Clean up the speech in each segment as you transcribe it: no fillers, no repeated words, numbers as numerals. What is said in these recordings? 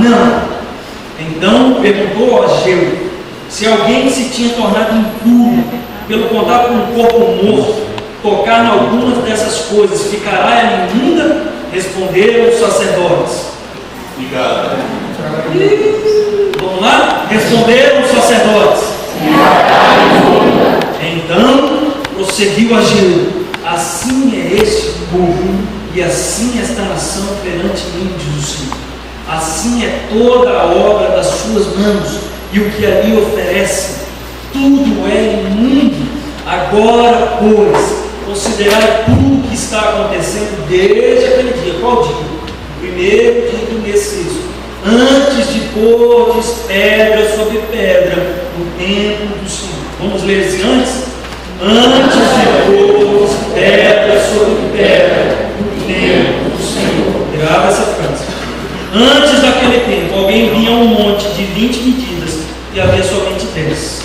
Não. Então perguntou a Ageu se alguém se tinha tornado impuro pelo contato com um corpo morto, tocar em algumas dessas coisas, ficará ela imunda? Responderam os sacerdotes. Obrigado. Vamos lá? Responderam os sacerdotes. Então prosseguiu Ageu: assim é este povo, e assim esta nação perante mim, diz o Senhor. Assim é toda a obra das suas mãos, e o que ali oferece, tudo é imundo. Agora, pois, considerai tudo o que está acontecendo desde aquele dia. Qual dia? O primeiro dia do mês sexto, antes de pordes pedra sobre pedra no templo do Senhor. Vamos ler esse antes? Antes de pordes pedra sobre pedra no templo do Senhor. Grava essa frase. Antes daquele tempo, alguém vinha a um monte de 20 medidas e havia somente 10.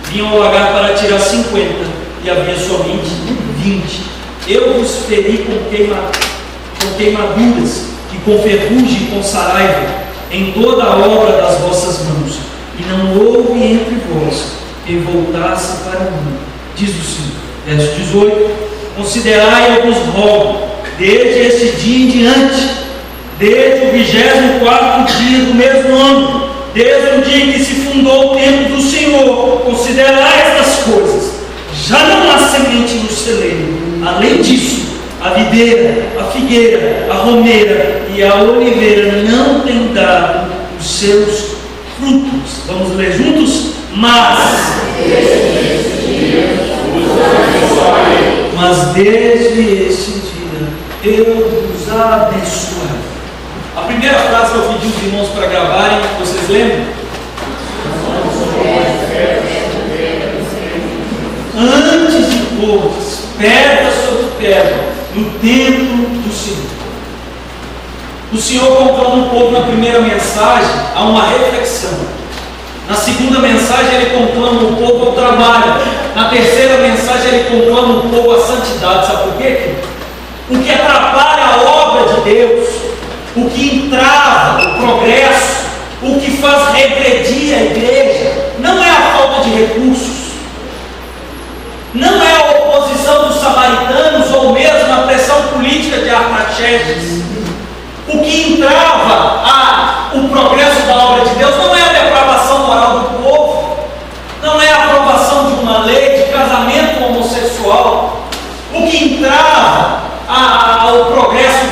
Vinha ao lagar para tirar 50 e havia somente 20. Eu vos feri com queimaduras e com ferrugem e com saraiva em toda a obra das vossas mãos, e não houve entre vós quem voltasse para mim, diz o Senhor. Verso 18: considerai, eu vos rogo, desde este dia em diante, desde o 24º dia do mesmo ano, desde o dia em que se fundou o templo do Senhor, considerai estas coisas. Já não há semente no celeiro. Além disso, a videira, a figueira, a romeira e a oliveira não têm dado os seus frutos. Vamos ler juntos? Mas desde este dia eu vos abençoarei. A primeira frase que eu pedi os irmãos para gravarem, vocês lembram? Antes de pordes pedra sobre pedra no templo do Senhor. O Senhor conclama o povo na primeira mensagem a uma reflexão. Na segunda mensagem ele conclama o povo ao trabalho. Na terceira mensagem ele conclama o povo à santidade. Sabe por quê? O que atrapalha a obra de Deus, o que entrava o progresso, o que faz regredir a igreja, não é a falta de recursos, não é a oposição dos samaritanos ou mesmo a pressão política de Artaxerxes. O que entrava o progresso da obra de Deus não é a depravação moral do povo, não é a aprovação de uma lei de casamento homossexual. O que entrava o progresso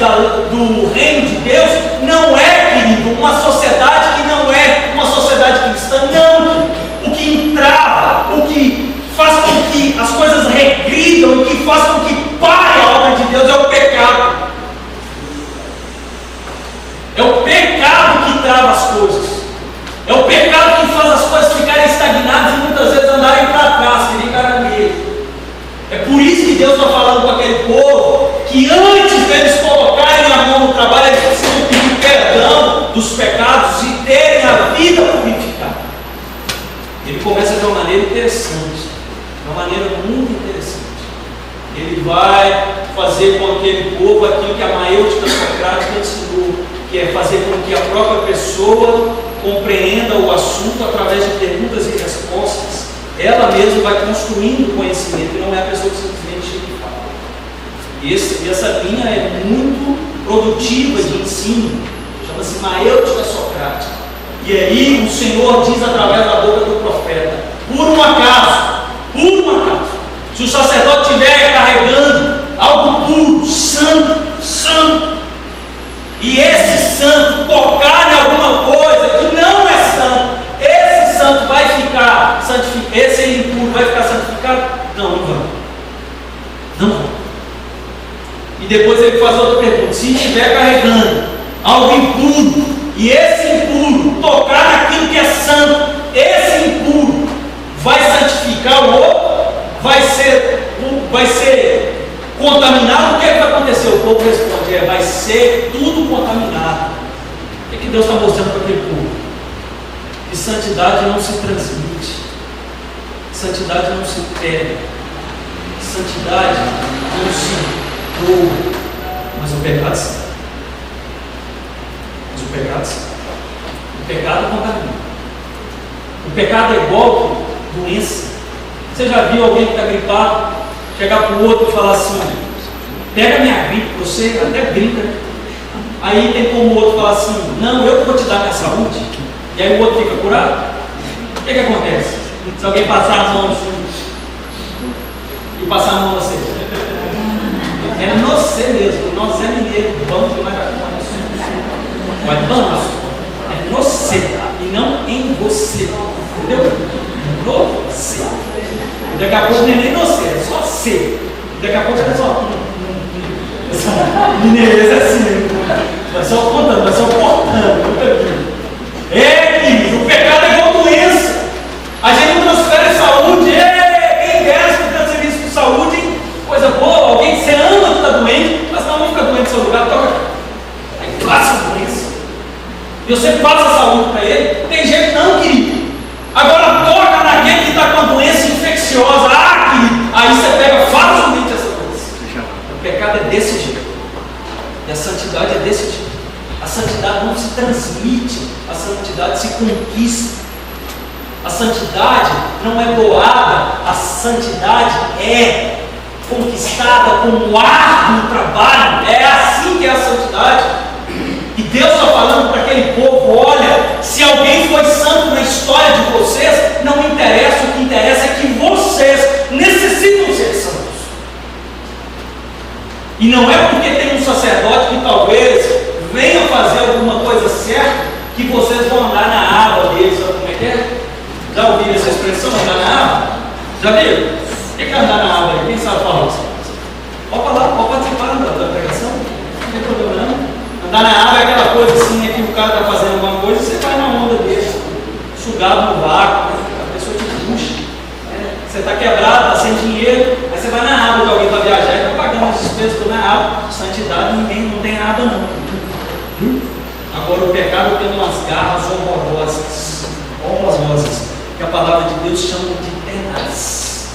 do reino de Deus não é, querido, uma sociedade que não é uma sociedade cristã, não. O que entrava, o que faz com que as coisas regridam, o que faz com que pare a obra de Deus é o pecado. É o pecado que trava as coisas. É o pecado que faz as coisas ficarem estagnadas e muitas vezes andarem para trás, que nem caranguejo. É por isso que Deus está falando com aquele povo que antes deles colocarem a mão no trabalho, eles precisam pedir perdão dos pecados e terem a vida purificada. Ele começa de uma maneira interessante, de uma maneira muito interessante. Ele vai fazer com aquele povo aquilo que a maêutica socrática ensinou, que é fazer com que a própria pessoa compreenda o assunto através de perguntas e respostas. Ela mesma vai construindo conhecimento, e não é a pessoa que simplesmente chega e fala. E essa linha é muito produtiva de ensino, chama-se maêutica socrática. E aí o Senhor diz através da boca do profeta: por um acaso, se o sacerdote estiver carregando algo puro, santo, e esse santo tocar em alguma coisa que não é santo, esse santo vai ficar santificado, esse impuro vai ficar santificado? Não vai. E depois ele faz outra pergunta: se estiver carregando algo impuro, e esse impuro tocar naquilo que é santo, esse impuro vai santificar o outro? Vai ser contaminado? O que é que vai acontecer? O povo responde: vai ser tudo contaminado. O que Deus está mostrando para aquele povo? Que santidade não se transmite, santidade não se pega, santidade não se doa, mas o pecado sim. pecado contamina. O pecado é igual doença. Você já viu alguém que está gripado chegar para o outro e falar assim: pega minha gripe, você até brinca. Aí tem como o outro falar assim: não, eu vou te dar minha saúde. E aí o outro fica curado. O que acontece? Se alguém passar a mão assim e passar a mão você, é você mesmo, nós é mineiro, vamos demais da conta. Mas vamos, é você e não em você, entendeu? No você. Daqui a pouco não é nem você, é só você. Daqui a pouco é só. Mineireza é assim, vai só contando, vai só cortando. Querido, o pecado é igual doença. A gente não transfere saúde. Quem dera se tem serviço de saúde, coisa boa. Alguém que você ama que está doente, mas não fica doente no seu lugar, toca. Aí passa a doença. E você passa a saúde para ele. Tem gente não, querido. Agora toca naquele que está com a doença infecciosa. Querido, aí você pega facilmente essa doença. O pecado é desse jeito. E a santidade é desse jeito. A santidade não se transmite, a santidade se conquista. A santidade não é doada, a santidade é conquistada com um árduo trabalho. É assim que é a santidade. E Deus está falando para aquele povo: olha, se alguém foi santo na história de vocês, não interessa, o que interessa é que vocês necessitam ser santos. E não é porque tem um sacerdote que talvez venha fazer alguma coisa certa que vocês vão andar na água dele. Sabe como é que é? Já ouviram essa expressão, andar na água? Já viram? O que é andar na água aí? Quem sabe falar isso? Pode falar, pode participar da pregação, não tem problema não. Andar na água é aquela coisa assim, é que o cara está fazendo alguma coisa e você vai na onda dele, sugado no vácuo, a pessoa te puxa. Você está quebrado, está sem dinheiro, aí você vai na água, que alguém está viajando e está pagando as despesas na água. Santidade ninguém não tem nada não. Agora o pecado tem umas garras horrorosas, que a palavra de Deus chama de tenaz.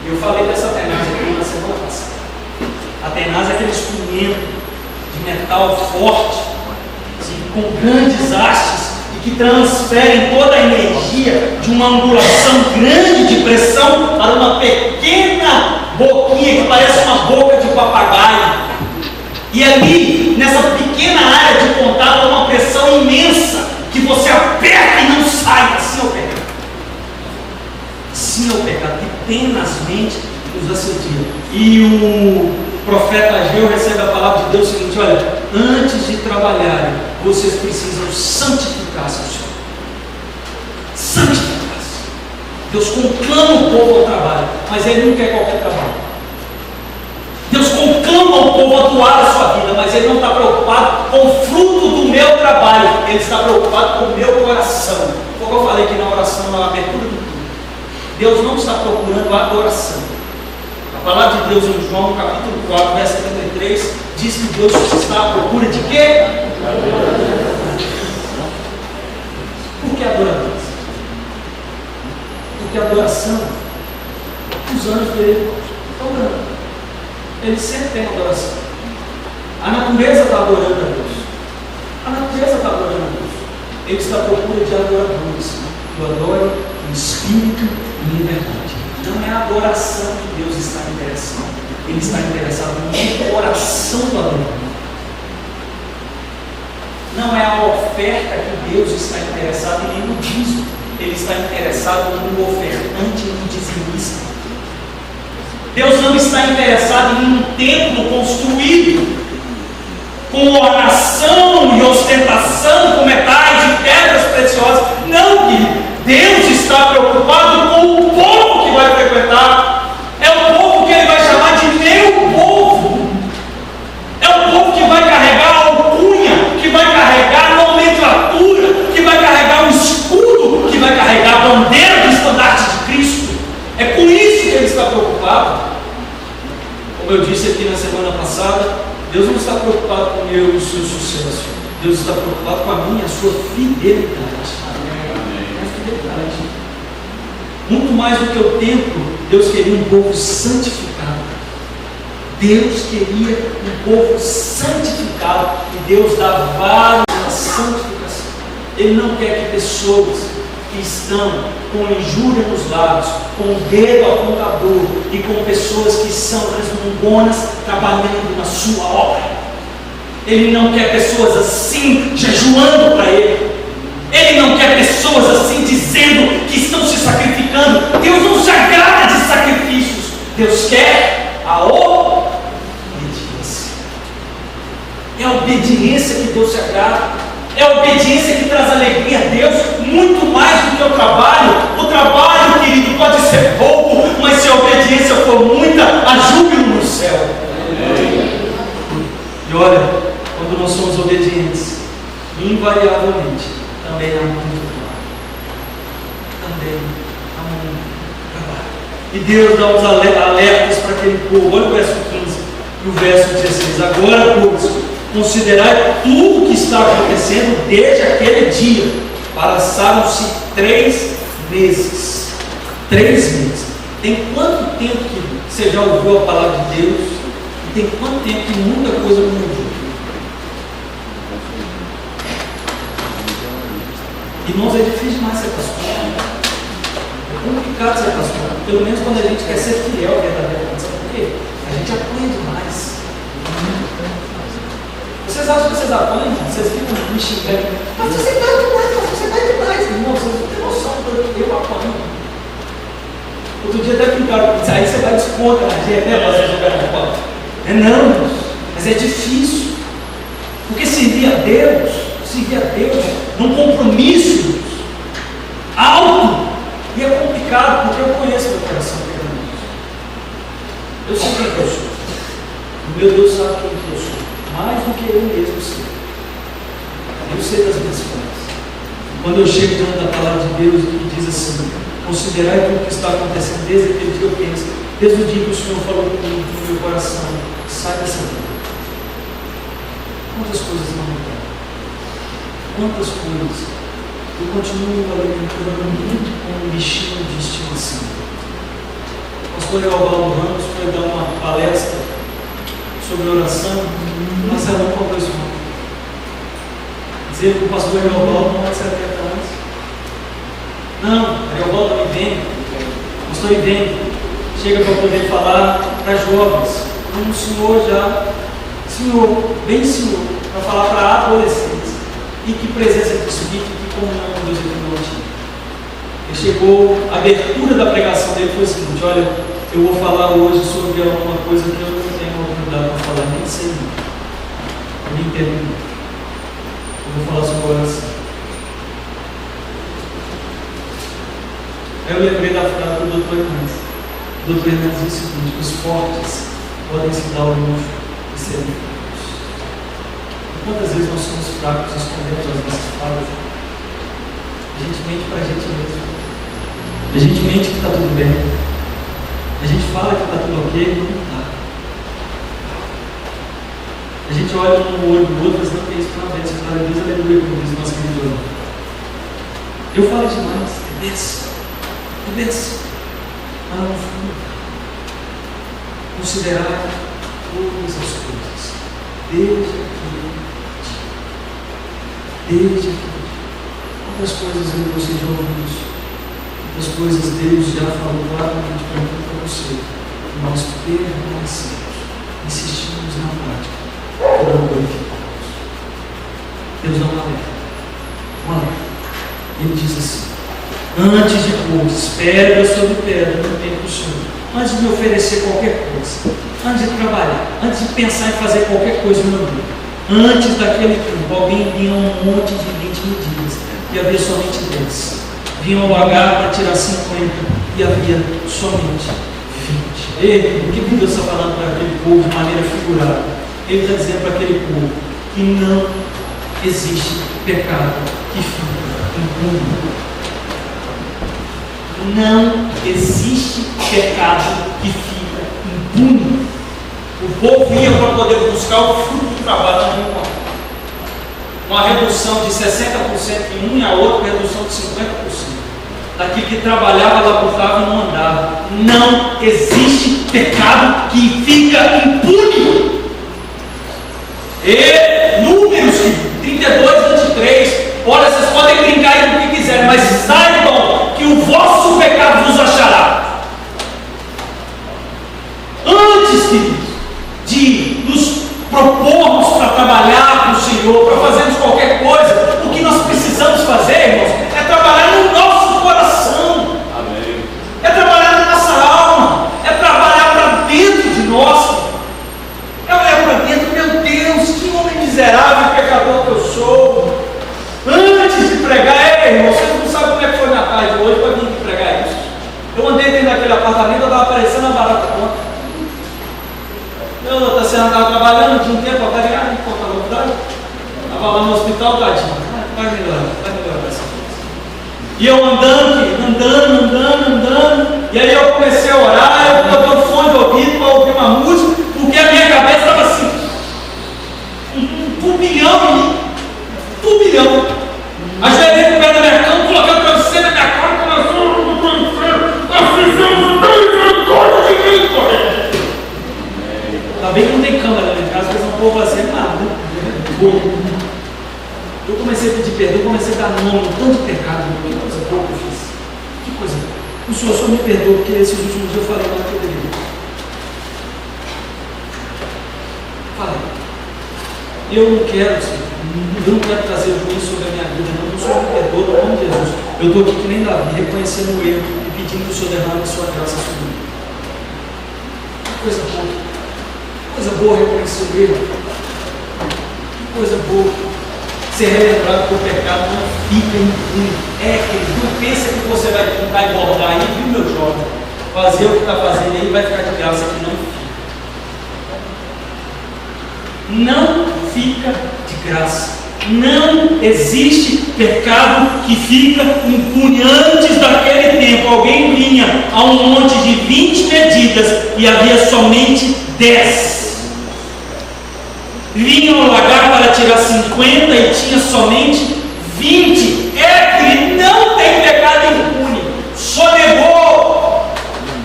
Eu falei dessa tenaz aqui na semana passada. A tenaz é aquele instrumento de metal forte, assim, com grandes hastes, e que transferem toda a energia de uma angulação grande de pressão para uma pequena boquinha que parece uma boca de papagaio. E ali, nessa pequena área de contato, há uma pressão imensa que você aperta e não sai. Assim é o pecado. Assim é o pecado que tenazmente nos assedia. E o profeta Ageu recebe a palavra de Deus o seguinte: olha, antes de trabalharem, vocês precisam santificar-se ao Senhor. Santificar-se. Deus conclama o povo ao trabalho, mas Ele não quer qualquer trabalho. Deus conclama o povo a doar a sua vida, mas Ele não está preocupado com o fruto do meu trabalho, Ele está preocupado com o meu coração. Foi o que eu falei aqui na oração, na abertura do culto. Deus não está procurando a adoração. A palavra de Deus em João, capítulo 4, verso 33, diz que Deus está à procura de quê? Por que adoradores? Porque a adoração, os anjos dele estão orando. Ele sempre tem adoração. A natureza está adorando a Deus. A natureza está adorando a Deus. Ele está à procura de adoradores que o adorem em espírito e em verdade. Não é a adoração que Deus está interessado. Ele está interessado no coração do adorador. Não é a oferta que Deus está interessado e nem no dízimo. Ele está interessado no ofertante e no dizimista. Deus não está interessado em um templo construído com oração e ostentação, com metais e pedras preciosas. Não, querido. Deus está preocupado com o povo que vai frequentar. É o povo que Ele vai chamar de meu povo. É o povo que vai carregar a alcunha, que vai carregar a nomenclatura, que vai carregar o escudo, que vai carregar a bandeira do estandarte de Cristo. É com isso que Ele está preocupado. Como eu disse aqui na semana passada, Deus não está preocupado com o meu e o seu sucesso. Deus está preocupado com a minha e a sua fidelidade. A fidelidade. Muito mais do que o templo, Deus queria um povo santificado. Deus queria um povo santificado. E Deus dá várias santificações. Ele não quer que pessoas que estão com injúria nos lábios, com o dedo apontador e com pessoas que são resmungonas trabalhando na sua obra. Ele não quer pessoas assim jejuando para Ele. Ele não quer pessoas assim dizendo que estão se sacrificando. Deus não se agrada de sacrifícios. Deus quer a obediência. É a obediência que Deus se agrada. É a obediência que traz alegria a Deus, muito mais do que o trabalho. O trabalho, querido, pode ser pouco, mas se a obediência for muita, há júbilo no céu. E olha, quando nós somos obedientes, invariavelmente, também há muito trabalho. Também há muito trabalho. E Deus dá uns alertas para aquele povo. Olha o verso 15 e o verso 16. Agora, pois, considerai tudo o que está acontecendo desde aquele dia. Passaram-se 3 meses. 3 meses. Tem quanto tempo que você já ouviu a palavra de Deus? E tem quanto tempo que muita coisa não mudou? Irmãos, é difícil demais ser pastor. É complicado ser pastor. Pelo menos quando a gente quer ser fiel verdadeiramente. Sabe por quê? A gente apanha demais. Vocês acham que vocês apanham? Vocês ficam me xingando. Mas você vai demais, você vai demais. Irmão, vocês não têm noção do que eu apanho. Outro dia até brincaram com isso. Aí você vai descontar na gente, né? Você jogar na bola. É não, mas é difícil. Porque servir a Deus num compromisso alto. E é complicado, porque eu conheço meu coração pecaminoso. Eu sei quem eu sou. O meu Deus sabe quem eu sou. Mais do que eu mesmo sei. Eu sei das minhas falhas. Quando eu chego diante da palavra de Deus e diz assim: considerai tudo o que está acontecendo desde aquele dia, eu penso, desde o dia que o Senhor falou comigo no meu coração, sai dessa vida. Quantas coisas não mudaram? Quantas coisas eu continuo alimentando muito com um bichinho de estimação. O pastor Evaldo Ramos foi dar uma palestra sobre oração. Marcelão falou isso. Dizer que o pastor Evaldo não é de 70 anos. Não, Evaldo me vem. O pastor me vem. Chega para poder falar para jovens. Um senhor já, bem senhor, para falar para adolescentes. E que presença de Espírito, que comunhão com Deus aqui no Antigo. Ele chegou, a abertura da pregação dele foi o seguinte: olha, eu vou falar hoje sobre alguma coisa que eu não tenho oportunidade para falar, nem sei muito. Eu nem entendo muito. Eu vou falar sobre oração. Aí eu lembrei da frase do Dr. Hernandes. O Dr. Hernandes diz o seguinte: os fortes podem se dar ao luxo de serem fracos. Quantas vezes nós somos fracos e escondemos as nossas falhas? A gente mente para a gente mesmo. A gente mente que está tudo bem. A gente fala que está tudo ok e não está. A gente olha um no olho do outro, mas não tem isso para ver. Você fala, Deus, aleluia, como diz o nosso querido irmão. Eu falo demais, é benção. É benção. Mas não fundo. Considerar todas as coisas. Desde aqui. Quantas coisas eu e você já ouvimos? Quantas coisas Deus já falou claramente para mim e para você? Nós permanecemos, insistimos na prática e não glorificamos. Deus dá um alerta. Ele diz assim: antes de pôr pedra sobre pedra no tempo do Senhor, antes de me oferecer qualquer coisa, antes de trabalhar, antes de pensar em fazer qualquer coisa no meu vida, antes daquele tempo, alguém vinha um monte de 20 medidas e havia somente 10. Vinha um lagar para tirar 50 e havia somente 20. O que Deus está falando para aquele povo de maneira figurada? Ele está dizendo para aquele povo que não existe pecado que fica impune. Não existe pecado que fica impune. O povo ia para poder buscar o fruto do trabalho de um. Uma redução de 60% em um e a outra redução de 50%. Daquele que trabalhava, labutava e não andava. Não existe pecado que fica impune. E Números 32, 23, Olha, vocês podem brincar aí do que quiserem, mas saibam que o vosso pecado vos achará. Antes, queridos, de nos propormos para trabalhar para o Senhor, para fazermos qualquer coisa, o que nós precisamos fazer, irmãos, é trabalhar no nosso coração. Amém. É trabalhar na nossa alma, é trabalhar para dentro de nós. É olhar para dentro, meu Deus, que homem miserável, pecador que eu sou. Antes de pregar, irmão, vocês não sabem como é que foi minha tarde hoje para vir pregar isso. Eu andei dentro daquele apartamento, eu estava aparecendo a barata conta. Eu estava trabalhando o dia inteiro para variar, não conta a novidade. Estava lá no hospital, tadinho. Vai melhorar essa coisa. E eu andando. E aí eu comecei a orar, eu botando fone de ouvido para ouvir uma música, porque a minha cabeça estava assim. Um turbilhão. Ajoelhei no pé da minha cama, coloquei o travesseiro na minha cara e começou Ainda bem que não tem câmera lá em casa, porque não povo fazer nada. Eu comecei a pedir perdão, comecei a dar nome, tanto de pecado, que coisa boa que eu fiz. Que coisa boa. O Senhor só me perdoou, porque esses últimos dias eu falei mais que eu deveria. Falei. Eu não quero, Senhor, eu não quero trazer juízo sobre a minha vida, não. O Senhor me perdoa, no nome de Jesus. Eu estou aqui que nem Davi, reconhecendo o erro e pedindo que o Senhor derrame a sua graça sobre mim. Que coisa boa. Coisa boa reconhecer o erro. Que coisa boa. Ser relembrado que o pecado não fica impune. Querido, não pensa que você vai tentar engordar aí, viu, meu jovem? Fazer o que está fazendo aí vai ficar de graça, que não fica. Não fica de graça. Não existe pecado que fica impune. Antes daquele tempo, alguém vinha a um monte de 20 medidas e havia somente 10. Vinham ao lagar para tirar 50 e tinha somente 20. Que não tem pecado impune. Só negou.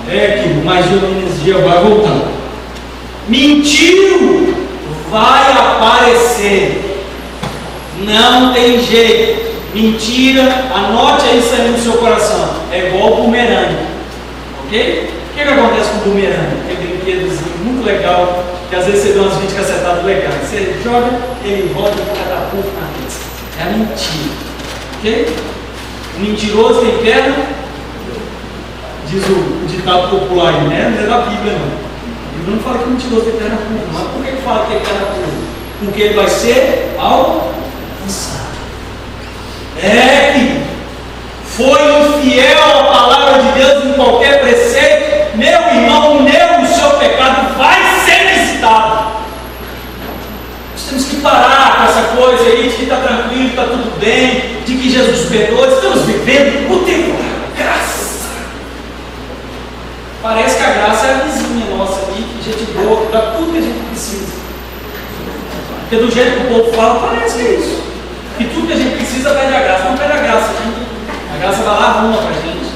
Que mas Jeová vai voltando. Mentiu. Vai aparecer. Não tem jeito. Mentira. Anote isso aí no seu coração. É igual bumerangue. Ok? O que acontece com o bumerangue? É um brinquedozinho muito legal. Que às vezes você vê umas vídeos cacetadas legais. Você joga, ele volta e catapulta na cabeça. É a mentira. Ok? O mentiroso tem perna. Diz o ditado popular aí, né? Não é da Bíblia, não. A Bíblia não fala que o mentiroso tem perna curta. Mas por que fala que tem perna curta? Porque ele vai ser alcançado. Que foi infiel à palavra de Deus em qualquer preceito, meu irmão, o seu pecado vai ser visitado. Nós temos que parar com essa coisa aí de que está tranquilo, está tudo bem, de que Jesus perdoa. Estamos vivendo o tempo da graça. Parece que a graça é a vizinha nossa aqui, que gente boa, dá tudo que a gente precisa. Porque do jeito que o povo fala, parece que é isso. Que tudo que a gente precisa pede a graça. Não pede a graça, gente. A graça vai lá, arruma pra gente.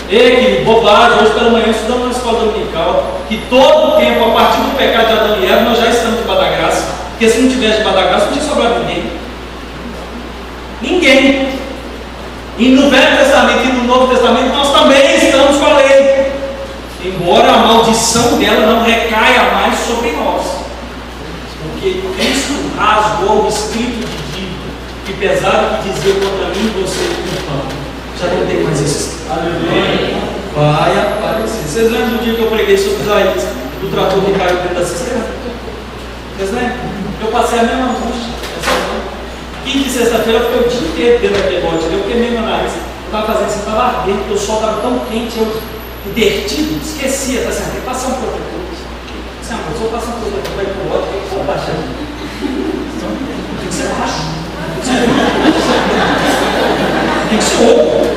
Que bobagem, hoje pela manhã estudamos na escola dominical, que todo o tempo, a partir do pecado de Adão e Eva, nós já estamos debaixo da graça. Porque se não tivesse debaixo da graça, não tinha sobrado ninguém. E no Velho Testamento e no Novo Testamento, nós também estamos com a lei. Embora a maldição dela não recaia mais sobre nós. Porque Cristo rasgou o escrito de dívida que pesado que dizia contra mim e você culpado. Já não tem mais esse escrito. Aleluia. Vai aparecer. Vocês lembram do dia que eu preguei sobre Isaías, do trator que caiu dentro da cisterna? Vocês lembram? Eu passei a mesma angústia. Quinta e sexta-feira eu fiquei o dia inteiro dentro daquele bote. Eu queimei meu nariz. Eu estava fazendo assim, estava ardendo, porque o sol estava tão quente, eu derretido, esquecia, tá certo? Tem que passar um protetor. Se eu passar um protetor para ir para o outro, tem que ser baixo. Tem que ser baixo. Tem que ser ovo.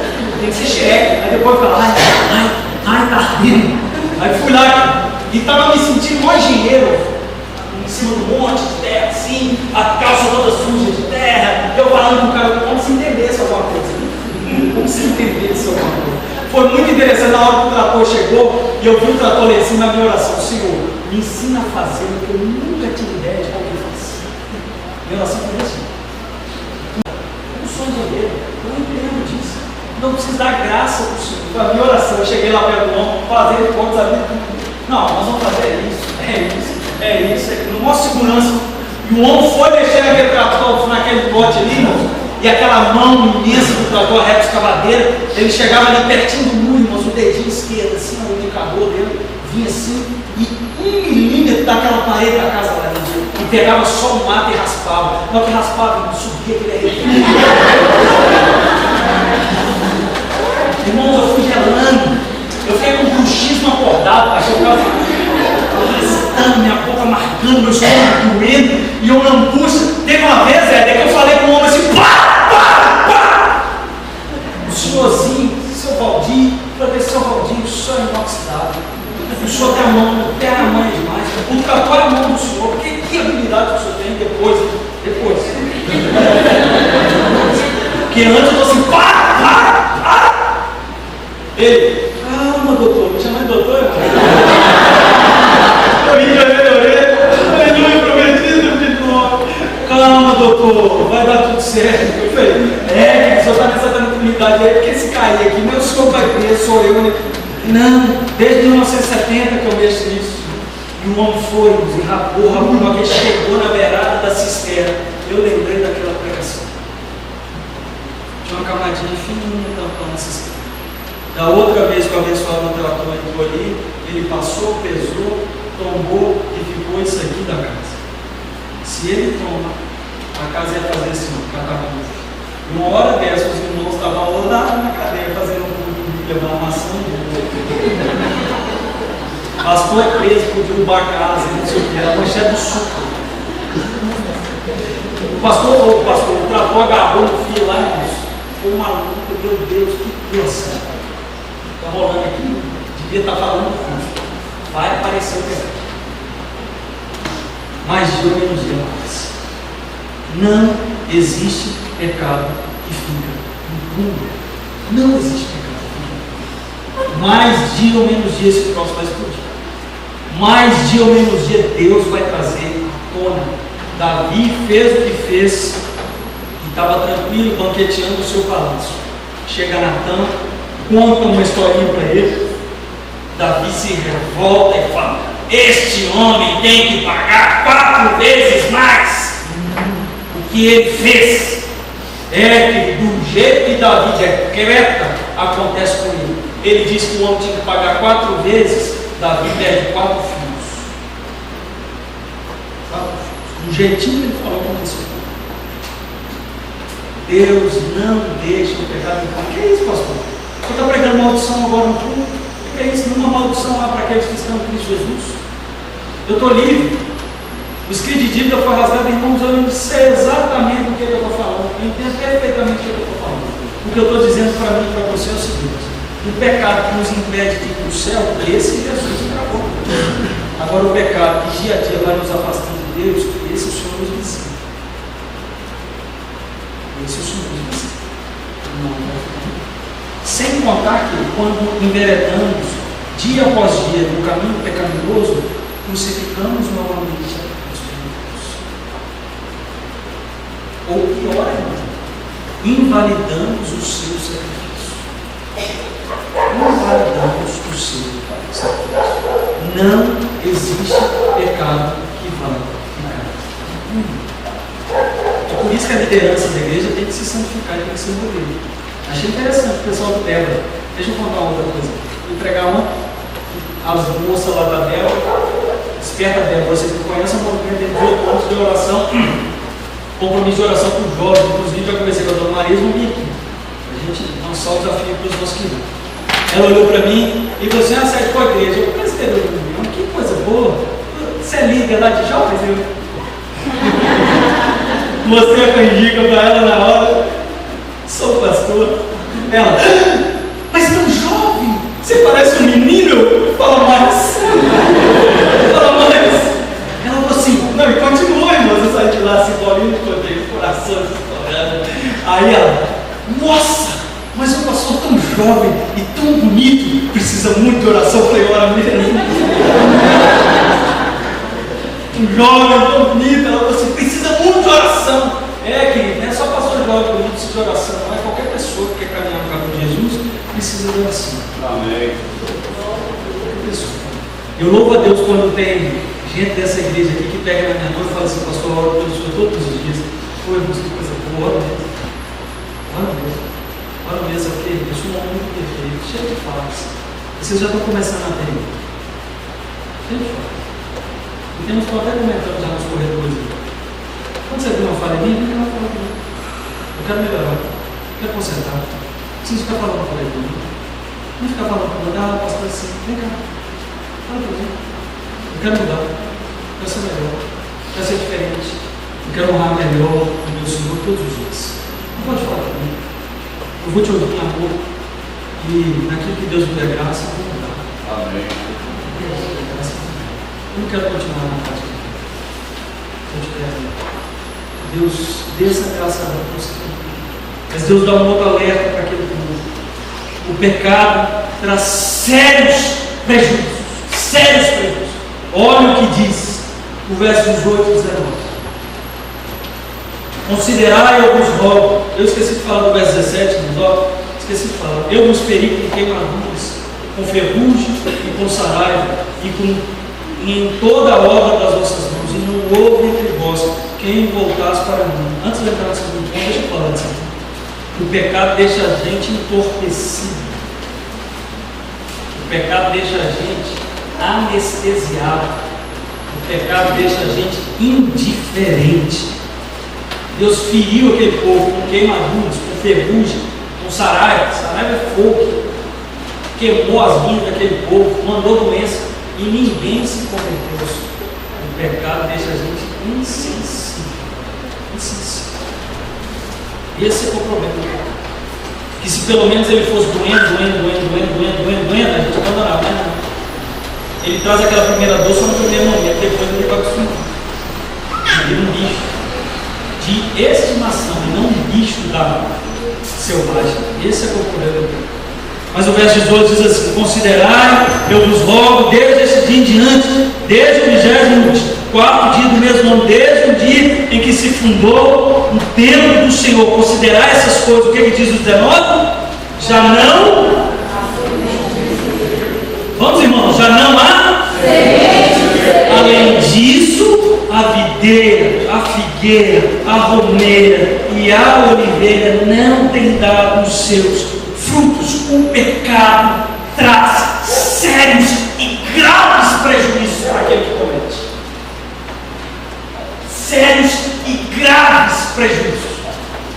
Tem que ser xereque. Aí depois eu falo, ai, tá ardendo. Aí fui lá e estava me sentindo um engenheiro em cima do monte de terra, assim, a calça toda suja de terra. Eu falando com o cara, como se entendesse alguma coisa. Como se entendesse alguma coisa. Foi muito interessante, na hora que o trator chegou, e eu vi o trator lá em cima na minha oração: Senhor, me ensina a fazer o que eu nunca tive ideia de como eu faço. Minha oração foi assim. O sonho de Não precisa dar graça para o Senhor. Foi a minha oração. Eu cheguei lá perto do homem, fazer contas a vida. Não, nós vamos fazer isso. No maior segurança. E o homem foi mexer naquele trator, naquele lote ali, irmãos. E aquela mão imensa do trator, a reta escavadeira, ele chegava ali pertinho do muro, irmãos, o dedinho esquerdo, assim, o indicador dele, vinha assim, e 1 milímetro daquela parede da casa lá dentro. E pegava só o mato e raspava. Na hora que raspava, irmão, subia aquele aí. Irmãos, eu fui gelando. Eu fiquei com um bruxismo acordado, achei que eu estava minha boca marcando, meu estômago doendo, e eu na angústia. Teve uma vez, que eu falei com o homem assim, pá! O senhorzinho, seu Valdir, eu falei, seu Valdir, o senhor é inoxidável. O senhor tem a mão, terra mãe demais. O trator é a mão do senhor. Que habilidade que o senhor tem depois? Porque antes eu estou assim, para! Ele, calma, doutor, me chamando de doutor, irmão. Eu prometido de novo. Calma, doutor, vai dar tudo certo. Eu falei, que o senhor está nessa tranquilidade aí, porque se cair aqui, meu senhor vai ver, sou eu, né? Não, desde 1970 que eu mexo nisso. E o homem foi, e rapou, porque chegou na beirada da cisterna. Eu lembrei daquela pregação. Tinha uma camadinha fininha tampando a cisterna. Da outra vez que o abençoado no trator entrou ali, ele passou, pesou, tombou e ficou isso aqui da casa. Se ele toma, a casa ia fazer assim, catavento. E uma hora dessa, os irmãos estavam lá na cadeira fazendo um culto, levar uma maçã. Pastor é preso por derrubar a casa, não sei o que, era a manchete do suco. O trator agarrou no fio lá, irmãos. Foi uma luta, meu Deus, que coisa. Está rolando aqui, devia estar falando tudo. Vai aparecer o pecado. Mais dia ou menos dia mais. Não existe pecado que fica impune. Não existe pecado que fica impune. Mais dia ou menos dia esse troço vai explodir. Mais dia ou menos dia Deus vai trazer à tona. Davi fez o que fez e estava tranquilo, banqueteando o seu palácio. Chega Natã, conta uma historinha para ele. Davi se revolta e fala: este homem tem que pagar 4 vezes mais o que ele fez. Que do jeito que Davi decreta, acontece com ele. Ele diz que o homem tinha que pagar 4 vezes, Davi perde 4 filhos. Do jeitinho que ele falou com isso. Deus não deixa o pecado impune. Que é isso, pastor? Você está pregando maldição agora no culto? O que é isso? Nenhuma maldição lá para aqueles que estão em Cristo Jesus. Eu estou livre. O escrito de dívida foi rasgado, irmãos. Eu não sei exatamente o que eu estou falando. Eu entendo perfeitamente o que eu estou falando. O que eu estou dizendo para mim e para você é o seguinte: o pecado que nos impede de ir para o céu, esse Jesus acabou. Agora o pecado que dia a dia vai nos afastando de Deus, esse o Senhor nos visita. Esse o Senhor nos visita. Não vai ficar. Sem contar que quando enveredamos dia após dia no caminho pecaminoso, crucificamos novamente a Cristo Jesus. Ou pior ainda, invalidamos o seu sacrifício. Invalidamos o seu sacrifício. Não existe pecado que valha ficar. É por isso que a liderança da igreja tem que se santificar e tem que se envolver. Achei interessante o pessoal do Débora. Deixa eu contar outra coisa. Vou entregar as moças lá da Débora. Desperta Débora. Vocês que conhecem o movimento de 18 anos de oração. Compromisso de oração com os jovens. Inclusive, já comecei com a dona Marisa, vamos vir aqui. A gente lançar o desafio para os nossos queridos. Ela olhou para mim e falou assim: sai de qual igreja? Eu falei: que coisa boa. Você é líder lá de jovens? Eu mostrei a canjica para ela na hora. Sou pastor. Ela: mas tão jovem, você parece um menino. Fala mais. Ela falou assim: não, e continua, irmão. Eu saí de lá assim, bolinho de poder, coração estourando. Aí ela: nossa, mas um pastor tão jovem e tão bonito, precisa muito de oração. Eu falei: ora mesmo. Um jovem tão bonito. Ela falou assim: precisa muito de oração. Querido, não é só pastor jovem bonito, precisa de oração. Não é qualquer pessoa que quer caminhar no caminho de Jesus. precisa de oração. Amém. Eu louvo a Deus quando tem gente dessa igreja aqui que pega na minha mão e fala assim: pastor, ora pelo senhor todos os dias. Pô, eu busco coisa boa, ora mesmo. Ora mesmo. Ora mesmo, porque eu sou um homem muito perfeito, cheio de falhas. Vocês já estão começando a ter. Cheio de falhas. E temos que até comentando já nos corredores. Quando você vê uma falha em mim, vem cá falar comigo. Eu quero melhorar. Eu quero consertar. Não preciso ficar falando por aí comigo. Não ficar falando por aí, pastor, assim, vem cá. Fala pra mim. Eu quero mudar. Eu quero ser melhor. Eu quero ser diferente. Eu quero honrar melhor o meu Senhor todos os dias. Não pode falar pra mim. Eu vou te ouvir em amor. E naquilo que Deus me der graça, eu vou mudar. Amém. Eu não quero continuar na prática. Eu te quero. Deus dê essa graça a você. Mas Deus dá um outro alerta para aquele povo. O pecado traz sérios prejuízos. Sérios prejuízos. Olha o que diz o verso 18 e 19. Considerai, eu vos rogo. Eu esqueci de falar do verso 17, esqueci de falar. Eu vos feri com queimaduras, com ferrugem e com saraiva, e em toda a obra das vossas mãos, e não houve entre vós quem voltasse para mim. Antes de entrar nesse segundo ponto, deixa eu falar disso aqui. O pecado deixa a gente entorpecido. O pecado deixa a gente anestesiado. O pecado deixa a gente indiferente. Deus feriu aquele povo com queimaduras, com ferrugem, com saraiva. Saraiva é fogo. Queimou as vinhas daquele povo, mandou doença e ninguém se converteu. O pecado deixa a gente insensível. Insensível. Esse é o problema. Que se pelo menos ele fosse doendo, a gente abandonava, né? Ele traz aquela primeira dor só no primeiro momento, depois ele vai acostumar. Ele é um bicho de estimação, e não um bicho da selvagem. Esse é o problema. Mas o verso 18 diz assim: considerai, eu vos rogo, desde esse dia em diante, desde o 24º dia do mesmo ano, desde o dia em que se fundou o templo do Senhor, considerai essas coisas. O que ele diz no 19? Já não. Vamos, irmãos, já não há. Além disso, a videira, a figueira, a romeira e a oliveira não têm dado os seus frutos. O pecado traz sérios e graves prejuízos para aquele que comete. Sérios e graves prejuízos.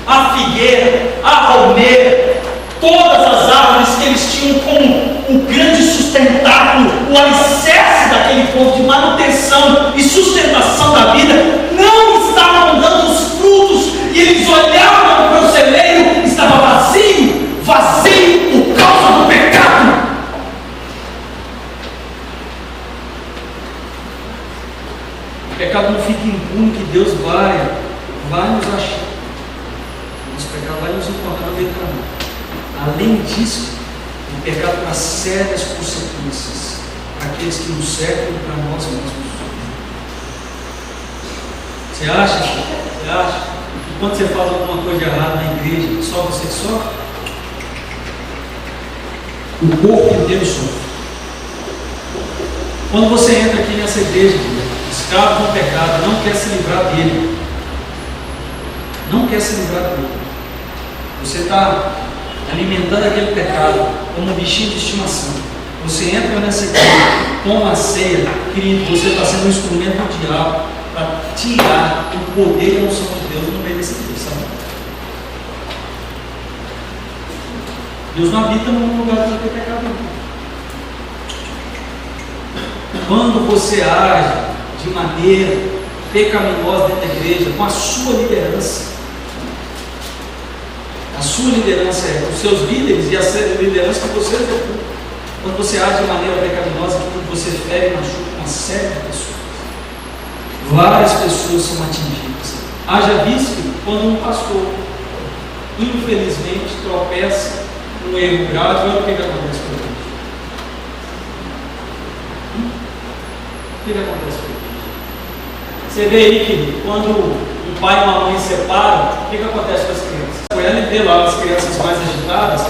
A figueira, a romeira, todas as árvores que eles tinham como o grande sustentáculo, o alicerce daquele povo de manutenção e sustentação da vida, não estavam dando os frutos, e eles olhavam para o celeiro, estava vazio por causa do pecado. O pecado não fica impune, que Deus vai nos achar. Nosso pecado vai nos encontrar no meio do caminho. Além disso, o pecado traz sérias consequências para aqueles que nos cercam e para nós mesmos. Você acha que quando você faz alguma coisa errada na igreja, só você que sofre? O corpo inteiro sofre. Quando você entra aqui nessa igreja, escravo do pecado, não quer se livrar dele. Não quer se livrar dele. Você está alimentando aquele pecado como um bichinho de estimação. Você entra nessa igreja, toma a ceia, querido, você está sendo um instrumento do diabo para tirar o poder e a unção de Deus no meio desse igreja, sabe? Deus não habita num lugar que não tem pecado nenhum. Quando você age de maneira pecaminosa dentro da igreja, com a sua liderança, a sua liderança é os seus líderes e a liderança que você executa. Quando você age de maneira pecaminosa, você fere e machuca uma série de pessoas. Várias pessoas são atingidas. Haja visto quando um pastor, infelizmente, tropeça num erro grave, olha o que acontece com ele. O que acontece com ele? Você vê aí que quando um pai e uma mãe se separam, o que acontece com as crianças? Ele vê lá as crianças mais agitadas,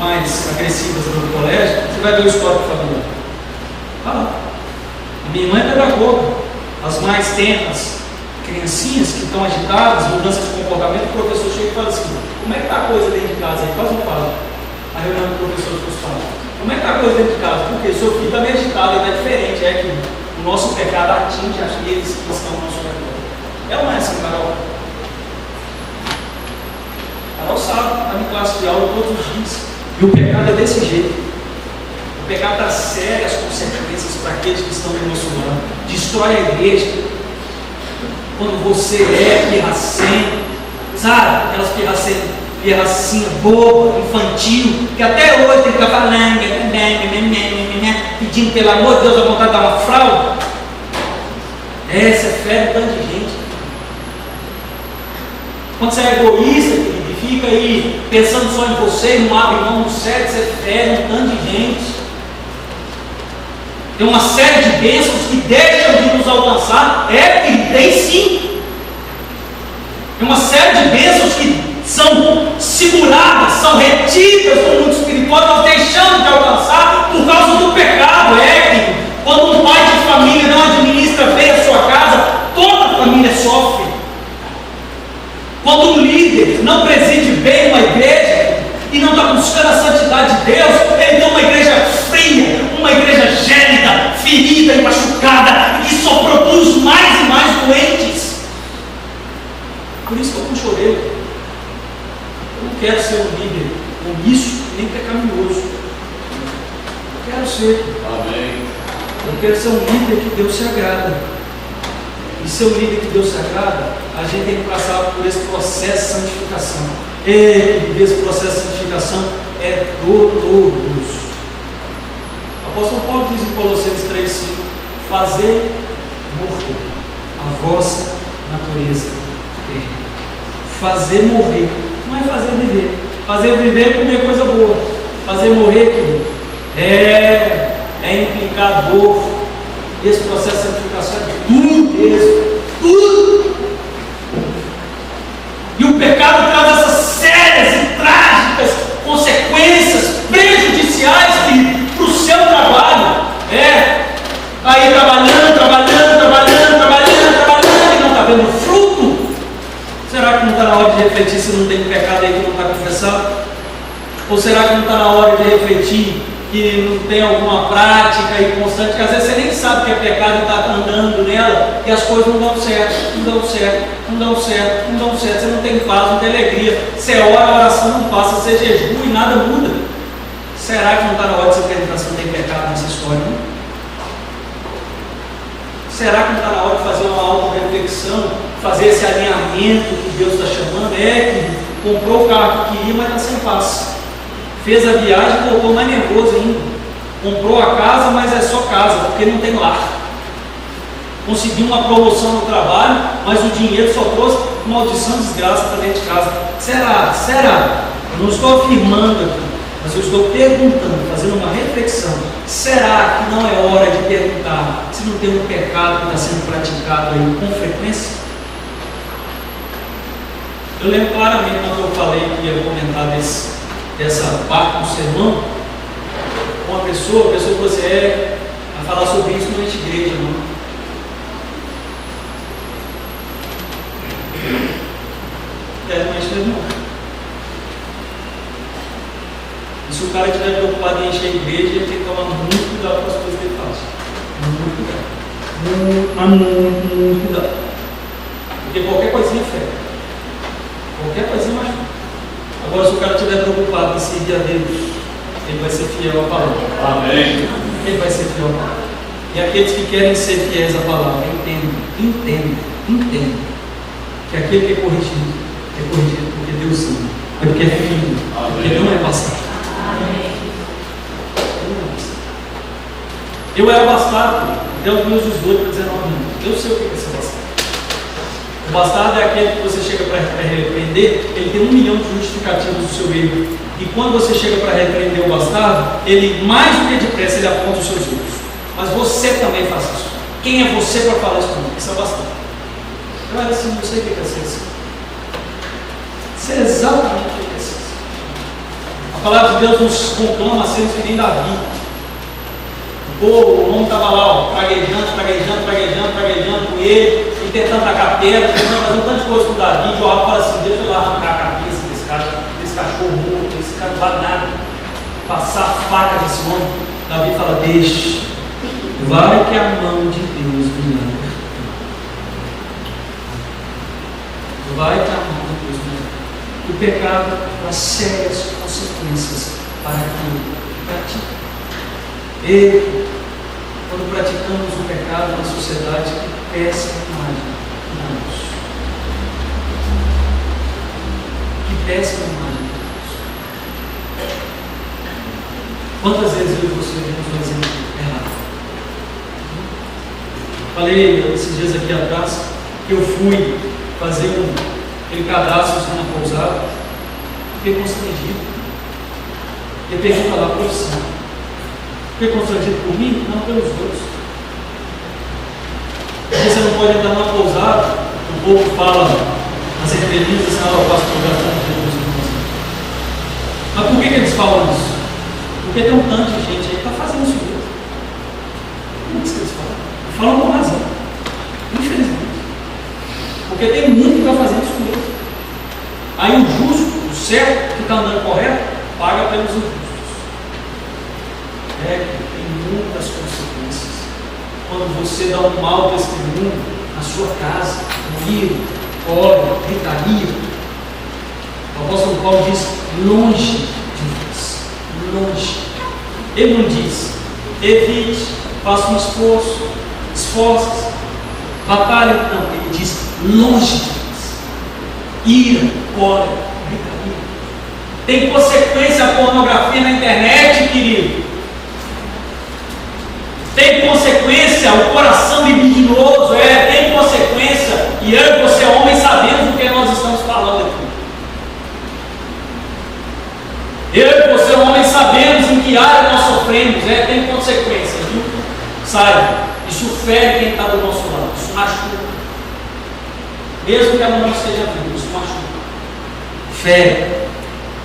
mais agressivas do colégio, você vai ver o histórico familiar. A minha irmã é pedagoga, as mais tenras, criancinhas que estão agitadas, mudanças de comportamento, o professor chega e fala assim: como é que está a coisa dentro de casa aí? Faz um quadro. A reunião do professor com os pais. Como é que está a coisa dentro de casa? Porque seu filho está meio agitado, ele está diferente. É que o nosso pecado atinge aqueles que estão ao nosso redor. É ou não é assim, Carol? Carol sabe, está em classe de aula todos os dias. E o pecado é desse jeito. O pecado traz sérias consequências para aqueles que estão no nosso lado. Destrói a igreja. Quando você é pirracento, sabe? Aquelas pirracinha boba, infantil, que até hoje tem que ficar falando, pedindo pelo amor de Deus a vontade de dar uma fralda. Essa é fé de tanto de gente. Quando você é egoísta, querido, e fica aí pensando só em você, não abre mão do certo, você fere um tanto de gente. Tem uma série de bênçãos que deixam de nos alcançar. Tem sim. Tem uma série de bênçãos que são seguradas, são retidas no mundo espiritual, nós deixamos de alcançar por causa do pecado. Quando um pai de família não administra bem a sua casa, toda a família sofre. Quando um líder não preside bem uma igreja e não está buscando a santidade de Deus, ele tem uma igreja fria, uma igreja gélida, ferida e machucada, e que só produz mais e mais doentes. Por isso que eu não chorei. Eu não quero ser um líder omisso nem pecaminoso. Eu quero ser. Amém. Eu quero ser um líder que Deus se agrada. E ser um líder que Deus se agrada, a gente tem que passar por esse processo de santificação. E esse processo de santificação é doloroso. O apóstolo Paulo diz em Colossenses 3,5: fazer morrer a vossa natureza terrena. Fazer morrer, não é fazer viver. Fazer viver é comer coisa boa. Fazer morrer, querido, é implicar dor. Esse processo de santificação é tudo mesmo, tudo. E o pecado traz essas sérias e trágicas consequências prejudiciais para o seu trabalho. Aí trabalhando e não está vendo fruto. Será que não está na hora de refletir se não tem pecado aí que não está confessado? Ou será que não está na hora de refletir que não tem alguma prática e constante, que às vezes você nem sabe que é pecado e está andando nela e as coisas não dão certo, você não tem paz, não tem alegria, você ora, a oração não passa, você jejua e nada muda. Será que não está na hora de você perguntar se não tem pecado nessa história? Não? Será que não está na hora de fazer uma auto-reflexão, fazer esse alinhamento que Deus está chamando? Que comprou o carro que queria, mas está sem paz. Fez a viagem e voltou mais nervoso ainda. Comprou a casa, mas é só casa, porque não tem lar. Conseguiu uma promoção no trabalho, mas o dinheiro só trouxe maldição e desgraça para dentro de casa. Será? Eu não estou afirmando aqui, mas eu estou perguntando, fazendo uma reflexão. Será que não é hora de perguntar se não tem um pecado que está sendo praticado aí com frequência? Eu lembro claramente quando eu falei que ia comentar dessa parte do sermão, uma pessoa que você a falar sobre isso não é de igreja, não. Não é de não. E se o cara estiver preocupado em encher a igreja, ele tem que tomar muito cuidado com as coisas que ele faz. Muito cuidado. Porque qualquer coisinha é fé. Qualquer coisinha machuca. Agora, se o cara estiver preocupado em seguir a Deus, ele vai ser fiel à palavra. Amém. Ele vai ser fiel à palavra. E aqueles que querem ser fiéis à palavra, entendem que aquele que é corrigido porque Deus ama, é porque é filho, porque não é bastardo. Eu era bastardo até os meus 18 para 19 anos. Eu sei o que é ser bastardo. O bastardo é aquele que você chega para repreender, ele tem 1 milhão de justificativos do seu erro. E quando você chega para repreender o bastardo, ele mais do que depressa ele aponta os seus erros. Mas você também faz isso. Quem é você para falar isso comigo? Isso é bastardo. Eu era assim, não sei o que é ser assim. Isso é exatamente o que é ser assim. A palavra de Deus nos conclama a sermos que nem Davi. O homem estava lá, praguejando com ele, e tentando tacar pedra, tentando fazer um tanto de coisa com o Davi. E Joab fala assim: deixa eu lá arrancar a cabeça desse cara, desse cachorro morto, esse cara não vale nada, passar a faca nesse homem. Davi fala: deixa, vai que a mão de Deus me leva. Vai que a mão de Deus me leva. O pecado traz sérias consequências para quem pratica. E quando praticamos o pecado na sociedade, que péssima imagem que damos. Que péssima imagem que damos. Quantas vezes eu e você vemos um exemplo errado? Falei esses dias aqui atrás que eu fui fazer aquele cadastro na pousada, fiquei constrangido. E pergunta lá a profissão. Fiquei constrangido por mim? Não, pelos outros. Porque você não pode entrar numa pousada, o povo fala nas entrevistas, assim: eu passo por gastando. Mas por que eles falam isso? Porque tem um tanto de gente aí que está fazendo isso mesmo. Por que eles falam? Falam com razão. Infelizmente. Porque tem muito que está fazendo isso mesmo. Aí o justo, o certo, que está andando correto, paga pelos injustos. Tem muitas consequências. Quando você dá um mau testemunho na sua casa, ira, ódio, gritaria, o apóstolo Paulo diz: longe de vós, longe. Ele não diz: evite, faça um esforço, esforce-se, batalhe. Não, ele diz: longe de vós. Ira, ódio, gritaria. Tem consequência a pornografia na internet, querido. Tem consequência o coração libidinoso, tem consequência, e eu e você, homem, sabemos do que nós estamos falando aqui. Eu e você, homem, sabemos em que área nós sofremos, tem consequência, viu? Saiba, isso fere quem está do nosso lado, isso machuca. Mesmo que ela não esteja viva, isso machuca. Fere.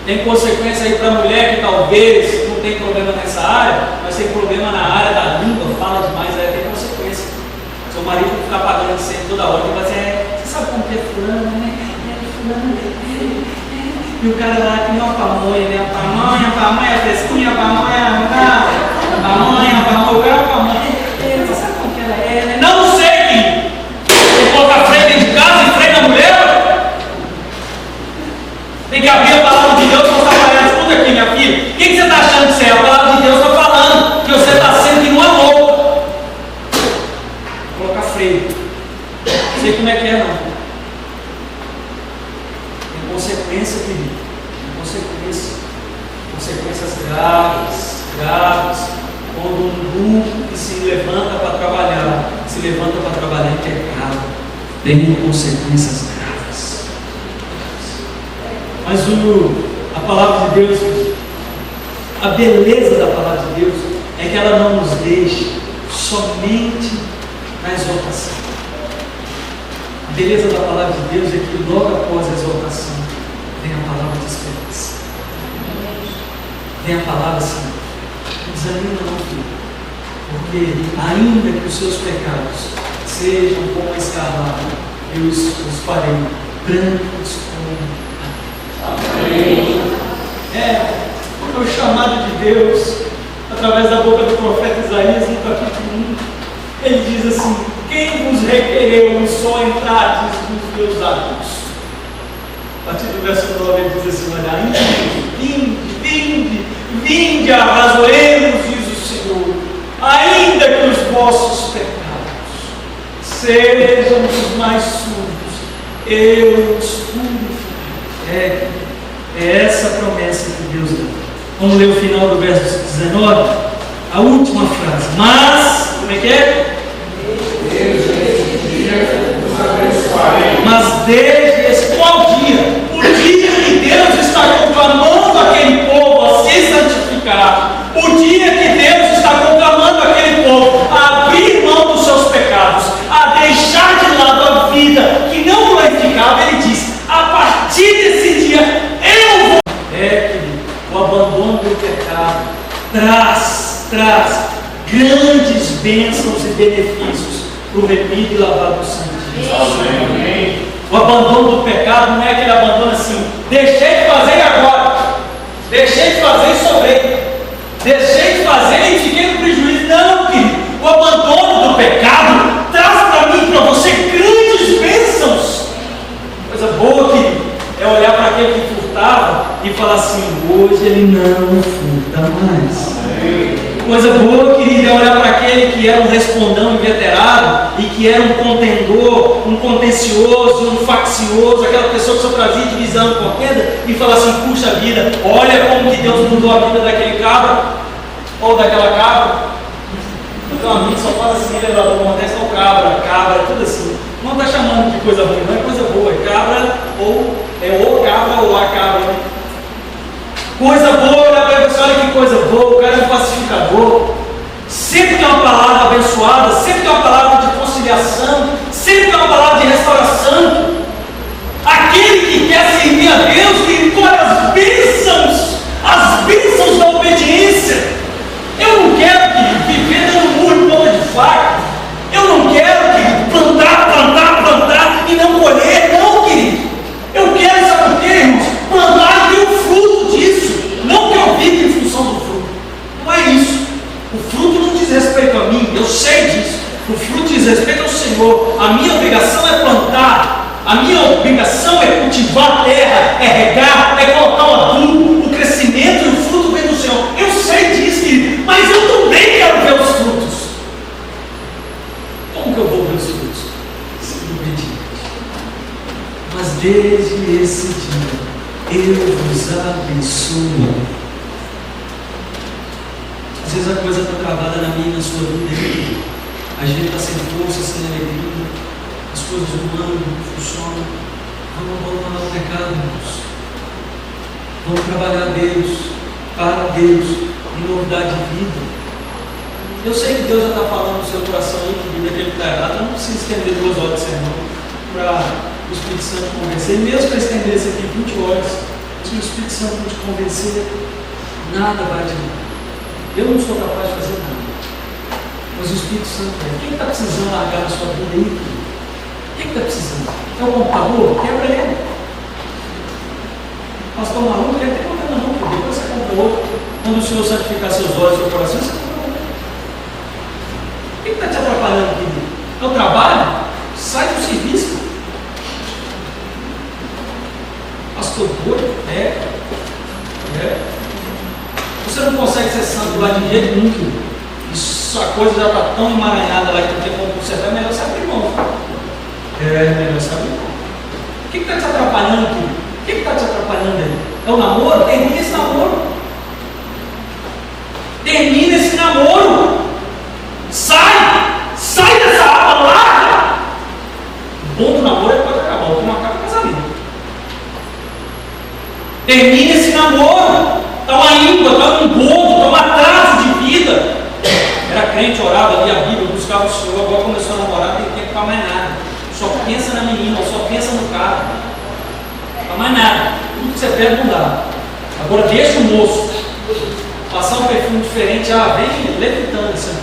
Tem consequência aí para a mulher que talvez não tem problema nessa área, mas tem problema na área da língua, fala demais, tem consequência. Seu marido ficar pagando incêndio toda hora, ele vai dizer: você sabe como que é fulano, né? Fulano, e o cara lá que nem uma pamonha, né? Pamonha, fresquinha, pamonha, o cara pamonha. Você sabe como que ela é, né? Não sei! Você coloca freio dentro de casa e freio na mulher? Tem que abrir a palavra de Deus para você trabalhar. Escuta aqui, minha filha. O que você está achando que você é? A palavra de Deus está falando que você está sendo que não é louco. Colocar freio. Não sei como é que é, não. Tem consequência, querido. Tem consequência. Consequências graves. Quando um grupo que se levanta para trabalhar em pecado, tem consequências graves. Mas a palavra de Deus, a beleza da palavra de Deus é que ela não nos deixa somente na exortação. A beleza da palavra de Deus é que logo após a exortação vem a palavra de esperança. Vem a palavra assim: não desanima não, filho, porque ainda que os seus pecados sejam como a escarlate, eu os farei brancos como amém. O chamado de Deus, através da boca do profeta Isaías, no capítulo 1, ele diz assim: quem vos requereu só entrardes nos meus átrios? A partir do verso 9 ele diz assim: olha, vinde, arrazoeiros, diz o Senhor, ainda que os vossos pecados sejam os mais sujos, eu os purificarei. É essa a promessa que Deus dá. Vamos ler o final do verso 19, a última frase. Mas, como é que é? Mas desde esse qual dia? O dia que Deus está conclamando aquele povo a se santificar. O dia que Deus está conclamando aquele povo a abrir mão dos seus pecados, a deixar de lado a vida que não glorificava. Ele diz: a partir desse dia eu vou. Querido, o abandono do pecado traz grandes bênçãos e benefícios para o remido e lavado do sangue de Jesus. O abandono do pecado não é aquele abandono assim, deixei de fazer e agora, deixei de fazer e sobrei, deixei de fazer e fiquei no prejuízo. Não, querido, o abandono do pecado traz para mim e para você grandes bênçãos. Coisa boa, querido, é olhar para aquele que furtava e falar assim: hoje ele não furta mais. Coisa boa, querido, é olhar para aquele que era um respondão inveterado e que era um contendor, um contencioso, um faccioso, aquela pessoa que só trazia divisão e contenda, e falar assim: puxa vida, olha como que Deus mudou a vida daquele cabra ou daquela cabra. Então a gente só fala assim: elevador, acontece ao cabra, tudo assim. Não está chamando de coisa ruim, não é coisa boa, é cabra ou o cabra ou a cabra. Né? Coisa boa, olha para você, olha que coisa boa, o cara é um pacificador. Sempre tem uma palavra abençoada, sempre tem uma palavra de conciliação, sempre tem uma palavra de restauração. Aquele que quer servir a Deus, que colhe as bênçãos da obediência. Eu não quero que viver dando murro em ponta de faca. Eu não quero que plantar e não colher, não, querido. Eu quero, sabe o que, irmãos? Plantar e ter o fruto disso. Não que eu viva em função do fruto. Não é isso. O fruto não diz respeito a mim, eu sei disso. O fruto diz respeito ao Senhor. A minha obrigação é plantar. A minha obrigação é cultivar a terra, é regar, é colocar o adubo, o crescimento e o fruto vem do Senhor. Eu sei disso, querido, mas eu também quero ver os frutos. Como que eu vou ver os frutos? Sendo obediente. Mas desde esse dia, eu vos abençoo. Às vezes a coisa está travada na minha e na sua vida. A gente está sem força, sem alegria. As coisas não andam, não funcionam. Vamos abandonar o pecado, irmãos. Vamos trabalhar a Deus, para Deus, em novidade de vida. Eu sei que Deus já está falando no seu coração aí, que vida que ele está errado. Eu não preciso estender 2 horas de sermão para o Espírito Santo convencer. Mesmo que eu estendesse aqui 20 horas, se o Espírito Santo não te convencer, nada vai adiantar. Eu não sou capaz de fazer nada. Mas o Espírito Santo é. Quem está precisando largar na sua vida aí? Quem está precisando? É o computador? Quebra ele. Pastor maluco, ele até compra na mão, depois você compra outro. Quando o Senhor santificar seus olhos e seu coração, você compra outro. O que está te atrapalhando, querido? É o trabalho? Sai do serviço. Pastor doido? Você não consegue ser santo lá de jeito nenhum. Isso, a coisa já está tão emaranhada lá que não tem como consertar. É melhor se abrir mão. Melhor se abrir mão. O que está te atrapalhando, querido? O que está te atrapalhando aí? É o namoro? Termina esse namoro. Termina esse namoro. Sai dessa aba larga. O bom do namoro é que pode acabar. O que não acaba é o casamento. Termina esse namoro. Está uma íngua, está um bobo, está um atraso de vida. Era crente, orava, lia a Bíblia, buscava o Senhor. Agora começou a namorar, não tem tempo para mais nada. Só pensa na menina, só pensa no cara. Para mais nada. Tudo que você pede não dá. Agora deixa o moço passar um perfume diferente, vem levitando assim.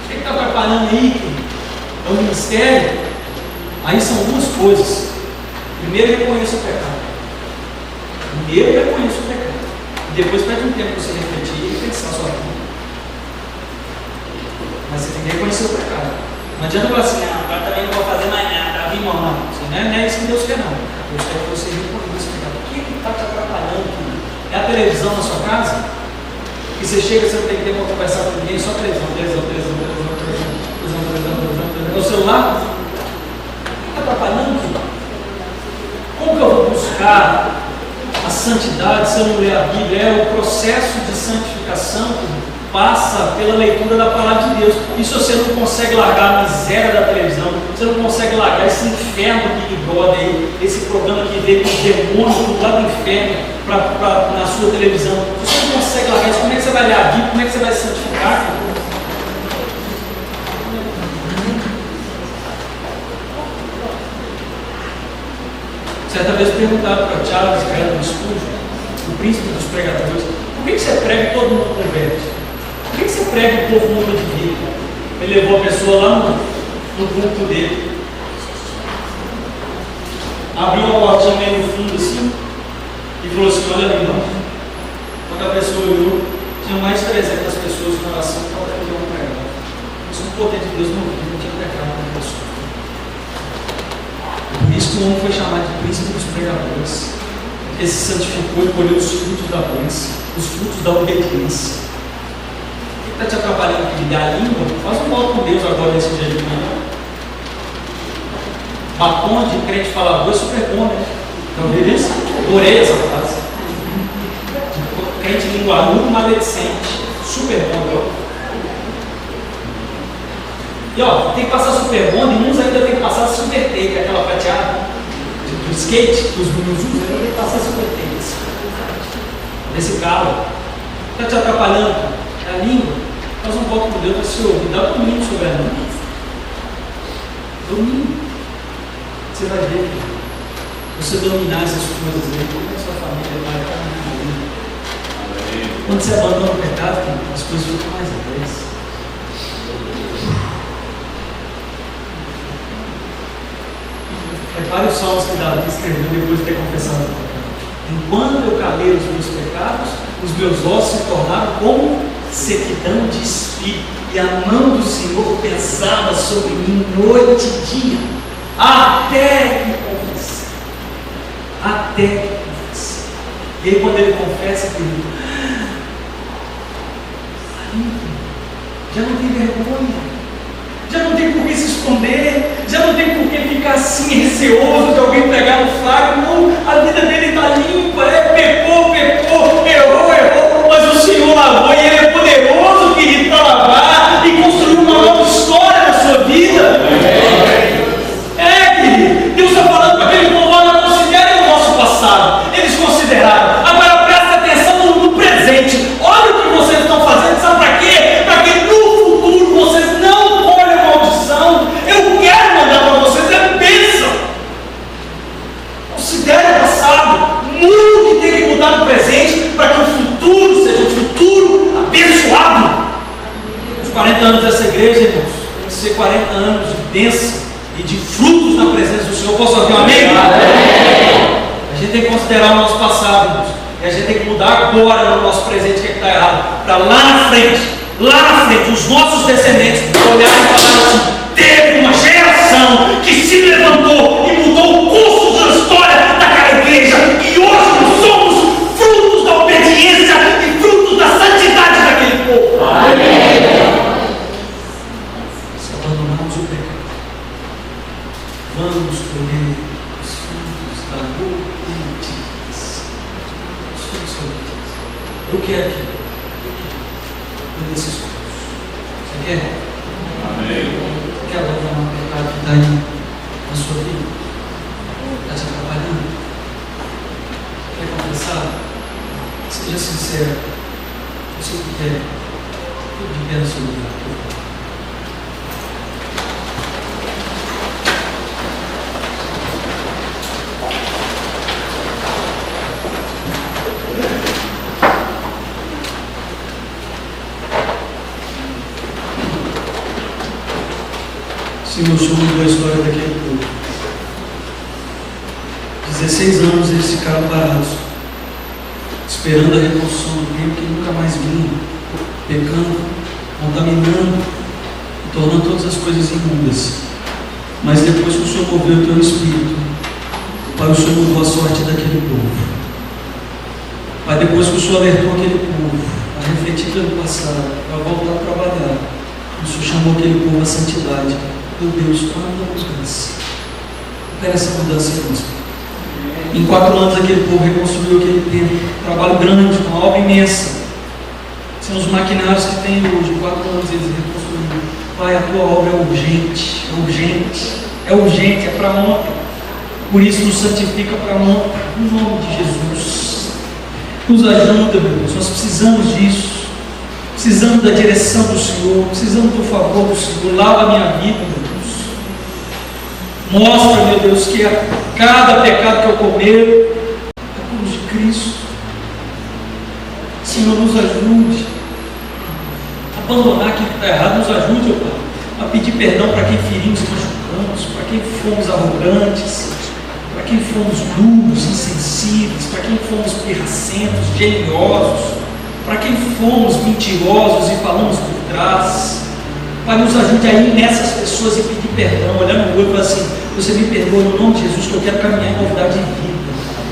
O que está atrapalhando aí? É o ministério? Aí são 2 coisas. Primeiro, reconheça o pecado. Primeiro, reconheça o pecado. E depois, pede um tempo para você refletir e pensar a sua vida. Mas você tem que reconhecer o pecado. Não adianta falar assim: agora também não vou fazer mais nada. Não é isso que Deus quer, não. Deus quer que você reconheça o pecado. O que está te atrapalhando? É a televisão na sua casa? E você chega, você não tem tempo para conversar com ninguém, só televisão. É o celular? O que está atrapalhando? Como que eu vou buscar a santidade se eu não ler a Bíblia? É o processo de santificação que passa pela leitura da palavra de Deus. E se você não consegue largar a miséria da televisão, você não consegue largar esse inferno do Big Brother aí, esse programa que veio com os demônios lá do inferno na sua televisão, se você não consegue largar isso, como é que você vai ler a Bíblia? Como é que você vai se santificar? Certa vez perguntaram para Charles Haddon Spurgeon, o príncipe dos pregadores, por que você prega e todo mundo converte? Por que você prega e o povo muda de vida? Ele levou a pessoa lá no culto dele, abriu uma portinha meio no fundo assim, e falou assim: olha, irmão. Quando a pessoa olhou, tinha mais de 300 pessoas na oração para poder ter um pregado. Isso é um poder de Deus não tinha pecado na pessoa. Por isso que o homem foi chamado de príncipe dos pregadores. Ele se santificou e colheu os frutos da bênção, os frutos da obediência. O que está te atrapalhando aqui? A língua? Faz um voto com Deus agora nesse dia de manhã. Batom de crente falador é super bom, né? Então, beleza? Adorei essa frase. Crente linguarudo, maledicente. Super bom, E tem que passar super bom, e uns ainda tem que passar super take, aquela prateada do skate, que os meninos usam, ainda tem que passar super take. Nesse carro. Está te atrapalhando? A língua? Faz um voto com Deus para se ouvir. Dá domínio sobre a língua. Domínio. Você vai ver que você dominar essas coisas aí, como a sua família vai caminhar. Quando você abandona o pecado, as coisas ficam mais leves. Repare os salmos que Davi escreveu depois de ter confessado o pecado. Enquanto eu calei os meus pecados, os meus ossos se tornaram como sequidão de espírito, e a mão do Senhor pesava sobre mim noite e dia, até que confessei. Até que confessei. E aí, quando ele confessa, querido, já não tem vergonha, já não tem por que se esconder, já não tem por que ficar assim receoso de alguém pegar no flagra. Não, a vida dele está limpa, pecou, errou, mas o Senhor lavou, e Ele é poderoso, querido, para lavar e construir uma nova história na sua vida. Querido, Deus está falando para aquele povo: não considerem o nosso passado. Eles consideraram. Agora presta atenção no presente. Olha o que vocês estão fazendo, sabe para quê? Para que no futuro vocês não colhem maldição. Eu quero mandar para vocês a bênção. Considere o passado. Muda o que tem que mudar no presente, para que o futuro seja um futuro abençoado. Os 40 anos dessa igreja, irmãos, tem que ser 40 anos de bênção e de frutos na presença do Senhor. Posso ouvir um amém? A gente tem que considerar o nosso passado, irmãos, e a gente tem que mudar agora no nosso presente o que está errado, para lá na frente, os nossos descendentes olharem e falarem assim: teve uma geração que se levantou e mudou o curso da história daquela igreja, e hoje nós somos frutos da obediência e frutos da santidade daquele povo. Se abandonarmos o pecado, vamos colher os frutos da obediência. Os frutos da obediência. Eu quero que desses frutos. Você quer? Amém. Quer abandonar o pecado que está aí na sua vida? Está te atrapalhando? Quer confessar? Seja sincero. Se eu puder, tudo de pé no seu lugar. Senhor, o Senhor mudou a história daquele povo. 16 anos eles ficaram parados, esperando a reconstrução do tempo que nunca mais vinha, pecando, contaminando e tornando todas as coisas imundas. Mas depois que o Senhor moveu o teu Espírito, Pai, o Senhor mudou a sorte daquele povo. Pai, depois que o Senhor alertou aquele povo a refletir pelo passado, a voltar a trabalhar, o Senhor chamou aquele povo à santidade. Meu Deus, quanta mudança. Opera essa mudança em nós. Em 4 anos aquele povo reconstruiu aquele templo. Trabalho grande, uma obra imensa. São os maquinários que tem hoje. 4 anos eles reconstruíram. Pai, a tua obra é urgente, é para ontem. Por isso nos santifica para ontem. Em nome de Jesus. Nos ajuda, meu Deus. Nós precisamos disso. Precisamos da direção do Senhor. Precisamos do favor do Senhor. Lava a minha vida, meu Deus. Mostra, meu Deus, que a cada pecado que eu cometo, a cruz de Cristo. Senhor, nos ajude a abandonar aquilo que está errado, nos ajude, ó Pai, a pedir perdão para quem ferimos e machucamos, para quem fomos arrogantes, para quem fomos duros, insensíveis, para quem fomos pirracentos, geniosos, para quem fomos mentirosos e falamos por trás. Pai, nos ajude a ir nessas pessoas e pedir perdão, olhar no olho e falar assim: você me perdoa no nome de Jesus, que eu quero caminhar em novidade de vida,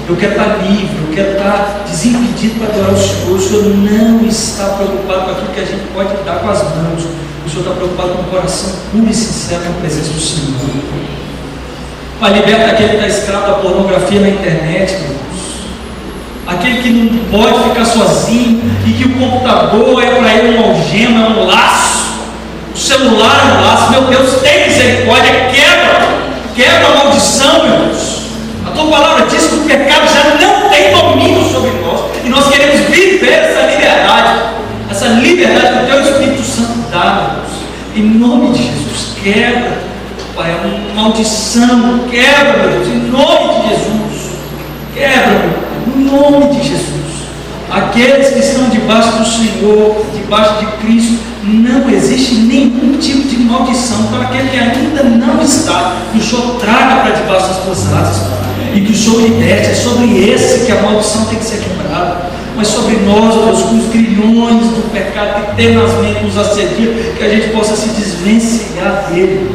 eu quero estar livre, eu quero estar desimpedido para adorar o Senhor. O Senhor não está preocupado com aquilo que a gente pode dar com as mãos, o Senhor está preocupado com o coração puro e sincero na presença do Senhor. Pai, liberta aquele que está escravo da pornografia na internet, meu Deus. Aquele que não pode ficar sozinho e que o computador é para ele uma algema, é um laço. O celular é um laço. Meu Deus, tem misericórdia, quebra a maldição, meu Deus. A tua palavra diz que o pecado já não tem domínio sobre nós, e nós queremos viver essa liberdade que o teu Espírito Santo dá, meu Deus. Em nome de Jesus, quebra, Pai, a maldição, quebra, meu Deus, em nome de Jesus, quebra, meu Pai, em nome de Jesus. Aqueles que estão debaixo do Senhor, debaixo de Cristo, não existe nenhum tipo de maldição. Para aquele que ainda não está, que o Senhor traga para debaixo das tuas asas, e que o Senhor liberte. É sobre esse que a maldição tem que ser quebrada, mas sobre nós, ó Deus, com os grilhões do pecado que tenazmente nos assedia, que a gente possa se desvencilhar dele,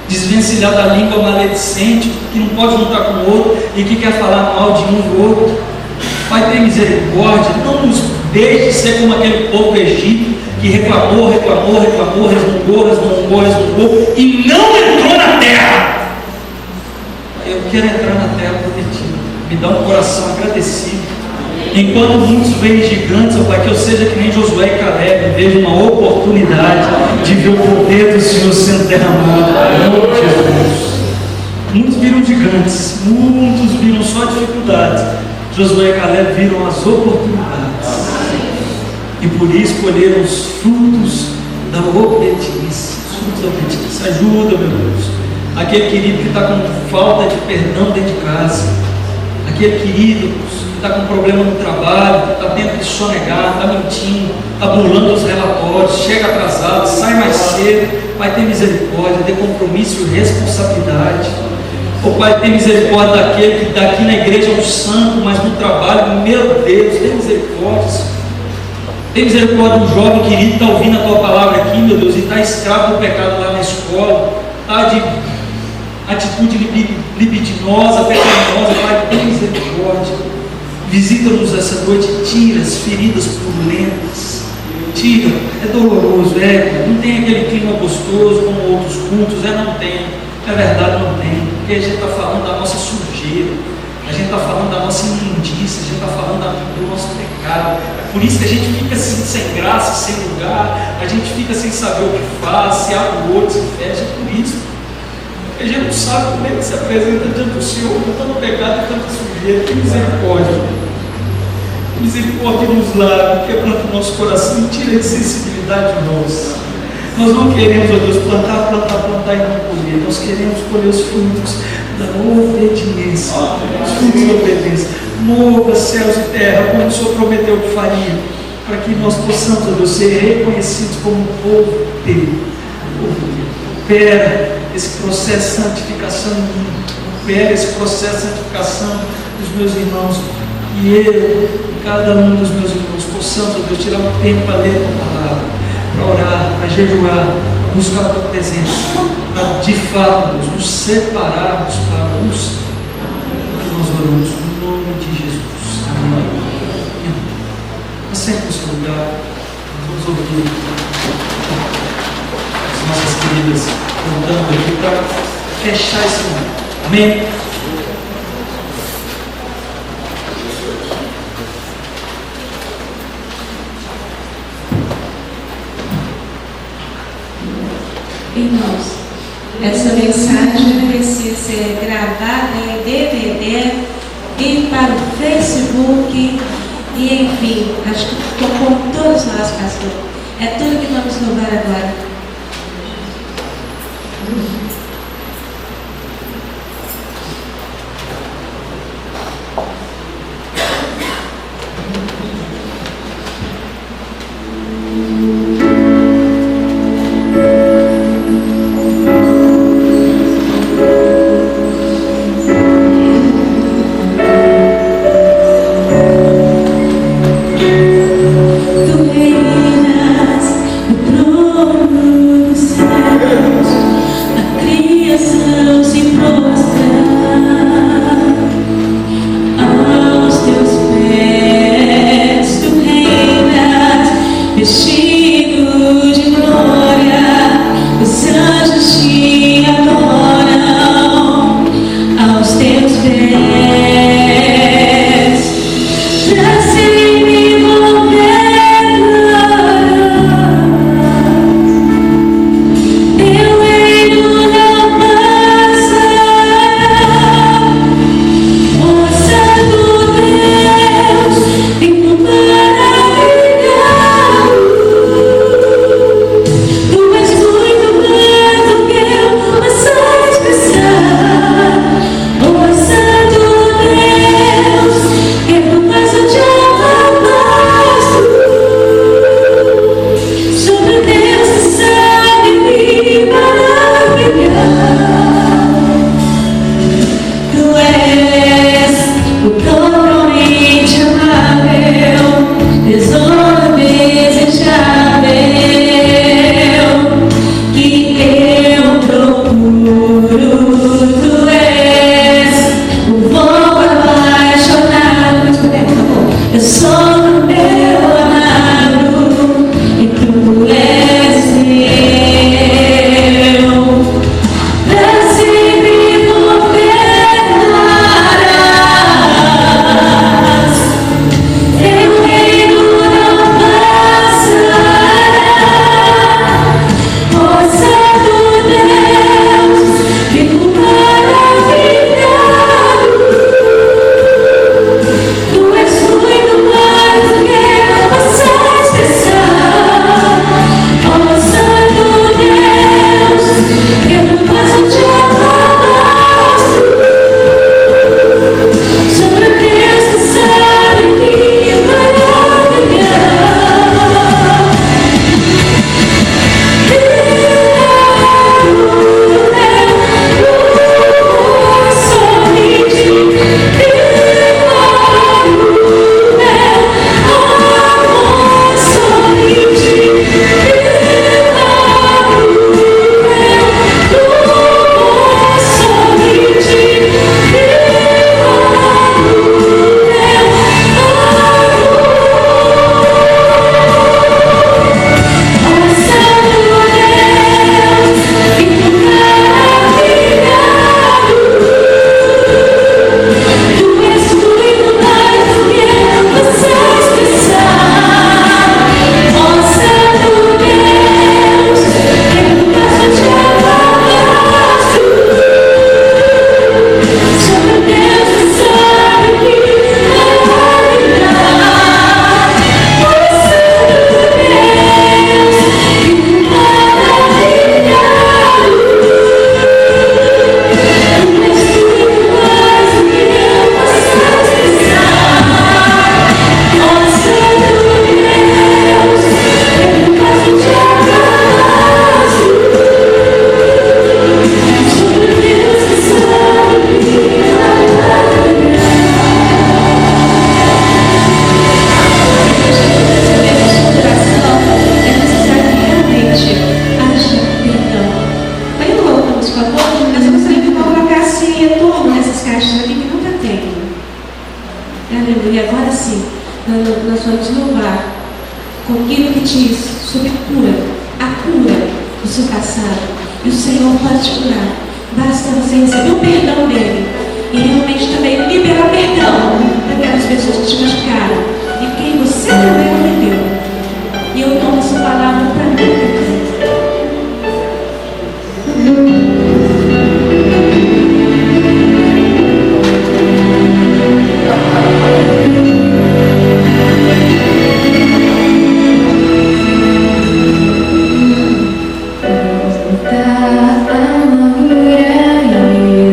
desvencilhar da língua maledicente, que não pode juntar com o outro e que quer falar mal de um do outro. Pai, tem misericórdia, não nos deixe ser como aquele povo do Egito, que reclamou, resmungou e não entrou na terra. Eu quero entrar na terra prometida. Me dá um coração agradecido. Enquanto muitos veem gigantes, ó Pai, que eu seja que nem Josué e Caleb, veja uma oportunidade de ver o poder do Senhor sendo derramado. Oh, Jesus. Muitos viram gigantes, muitos viram só dificuldades. Josué e Caleb viram as oportunidades, e por isso colheram os frutos da obediência. Ajuda, meu Deus, aquele querido que está com falta de perdão dentro de casa, aquele querido que está com problema no trabalho, que está tendo que sonegar, está mentindo, está burlando os relatórios, chega atrasado, sai mais cedo. Pai, tem misericórdia, dê compromisso e responsabilidade. Oh Pai, tem misericórdia daquele que está aqui na igreja é um santo, mas no trabalho, meu Deus, tem misericórdia. Tem misericórdia do jovem querido que está ouvindo a tua palavra aqui, meu Deus, e está escravo do pecado lá na escola, está de atitude libidinosa, pecaminosa. Pai, tem misericórdia. Visita-nos essa noite, tira as feridas purulentas, tira, é doloroso, não tem aquele clima gostoso como outros cultos, não tem. É verdade, não tem, porque a gente está falando da nossa sujeira, a gente está falando da nossa imundícia, a gente está falando do nosso pecado. É por isso que a gente fica assim, sem graça, sem lugar, a gente fica sem saber o que faz, se abre o olho, se fecha. É por isso, porque a gente não sabe como é que se apresenta diante do Senhor com tanto pecado e tanta sujeira. Que misericórdia, misericórdia nos lava, quebrando o nosso coração e tira a insensibilidade de nós. Nós não queremos, ó Deus, plantar e não colher. Nós queremos colher os frutos da obediência. Os frutos da obediência. Mova céus e terra, como o Senhor prometeu que faria, para que nós possamos, ó Deus, ser reconhecidos como um povo teu. Opera esse processo de santificação em mim. Opera esse processo de santificação dos meus irmãos. E eu, cada um dos meus irmãos, possamos, ó Deus, tirar um tempo para ler a tua palavra, para orar, para jejuar, para buscar a tua presença, para de fato nos separarmos para uns, que nós oramos no nome de Jesus. Amém. Assente no seu lugar, vamos ouvir as nossas queridas cantando aqui para fechar esse momento. Amém. Irmãos, essa mensagem merecia ser gravada em DVD, ir para o Facebook e, enfim, acho que tocou todos nós, pastor. É tudo que vamos louvar agora. Aleluia. Agora sim, nós vamos louvar com aquilo que diz sobre cura, a cura do seu passado. E o Senhor pode te curar. Basta você receber o perdão dele e realmente também liberar perdão para aquelas pessoas que te machucaram e quem você também cometeu. E eu tomo essa palavra para mim.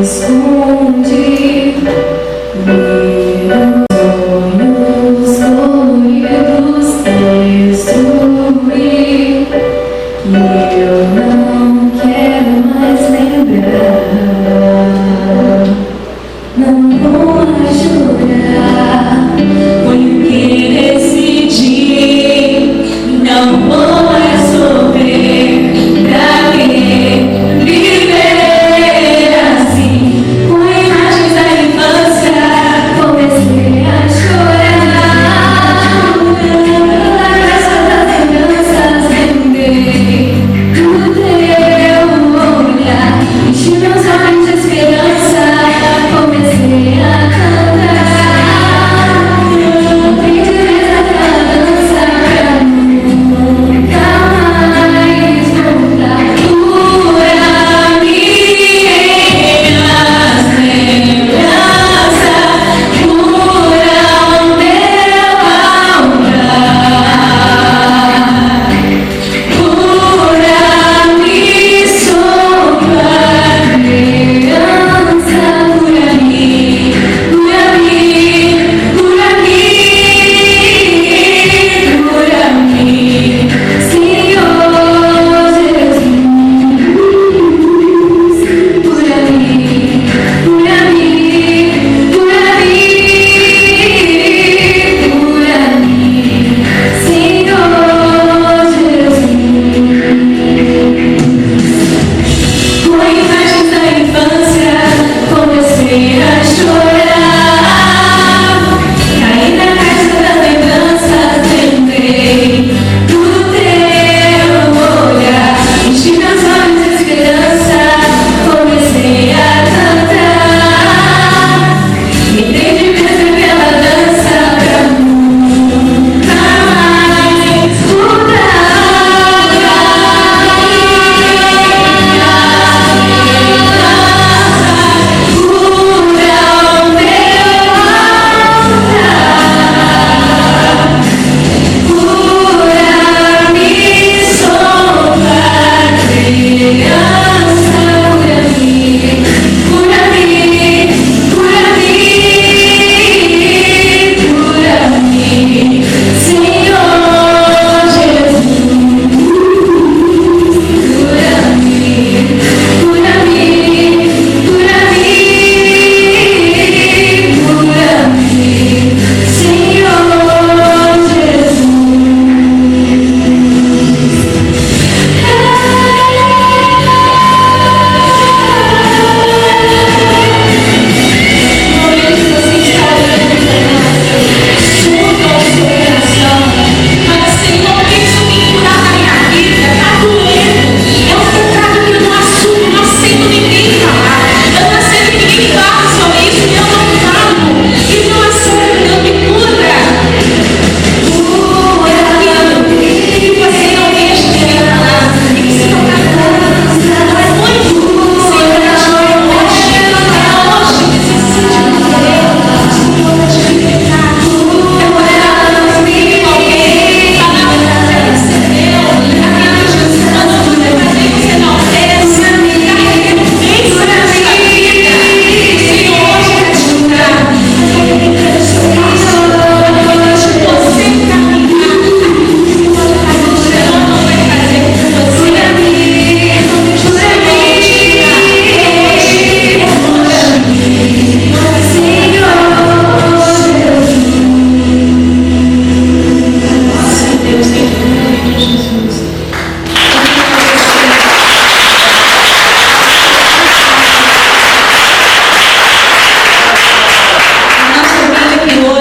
Esconde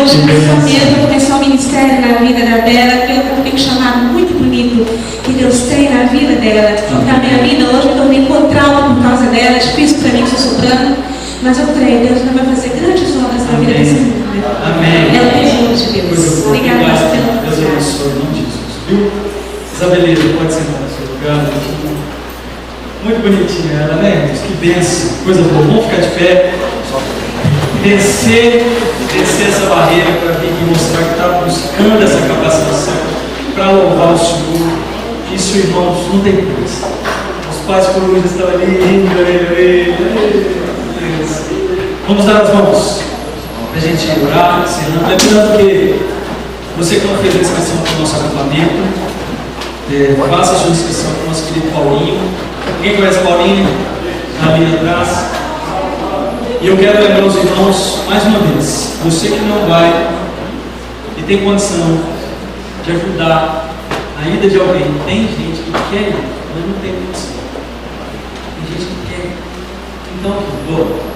hoje, só mesmo para começar o ministério na vida da Bela, que eu tenho um chamado muito bonito que Deus tem na vida dela, na minha vida. Hoje eu dormi com trauma por causa dela, é difícil para mim que sou soprano, mas eu creio, Deus vai fazer grandes obras na vida dessa mulher. Amém. É o tesouro de Deus. Obrigada pela oportunidade. Deus abençoe, em nome de Jesus. Viu? Isabeleza, pode sentar no seu lugar. Muito bonitinha ela, né, irmãos? Que bênção, coisa boa. Vamos ficar de pé. Descer essa barreira para vir aqui mostrar que está buscando essa capacitação para louvar o Senhor. Isso, irmãos, não tem coisa. Os pais corujas estão ali. Vamos dar as mãos para a gente orar, ensinando. Lembrando que você que não fez a inscrição para o nosso acampamento, faça a sua inscrição para o nosso querido Paulinho. Quem conhece Paulinho? Na linha atrás. E eu quero lembrar os irmãos, mais uma vez, você que não vai e tem condição de ajudar a ida de alguém, tem gente que quer ir, mas não tem condição. Tem gente que quer. Então,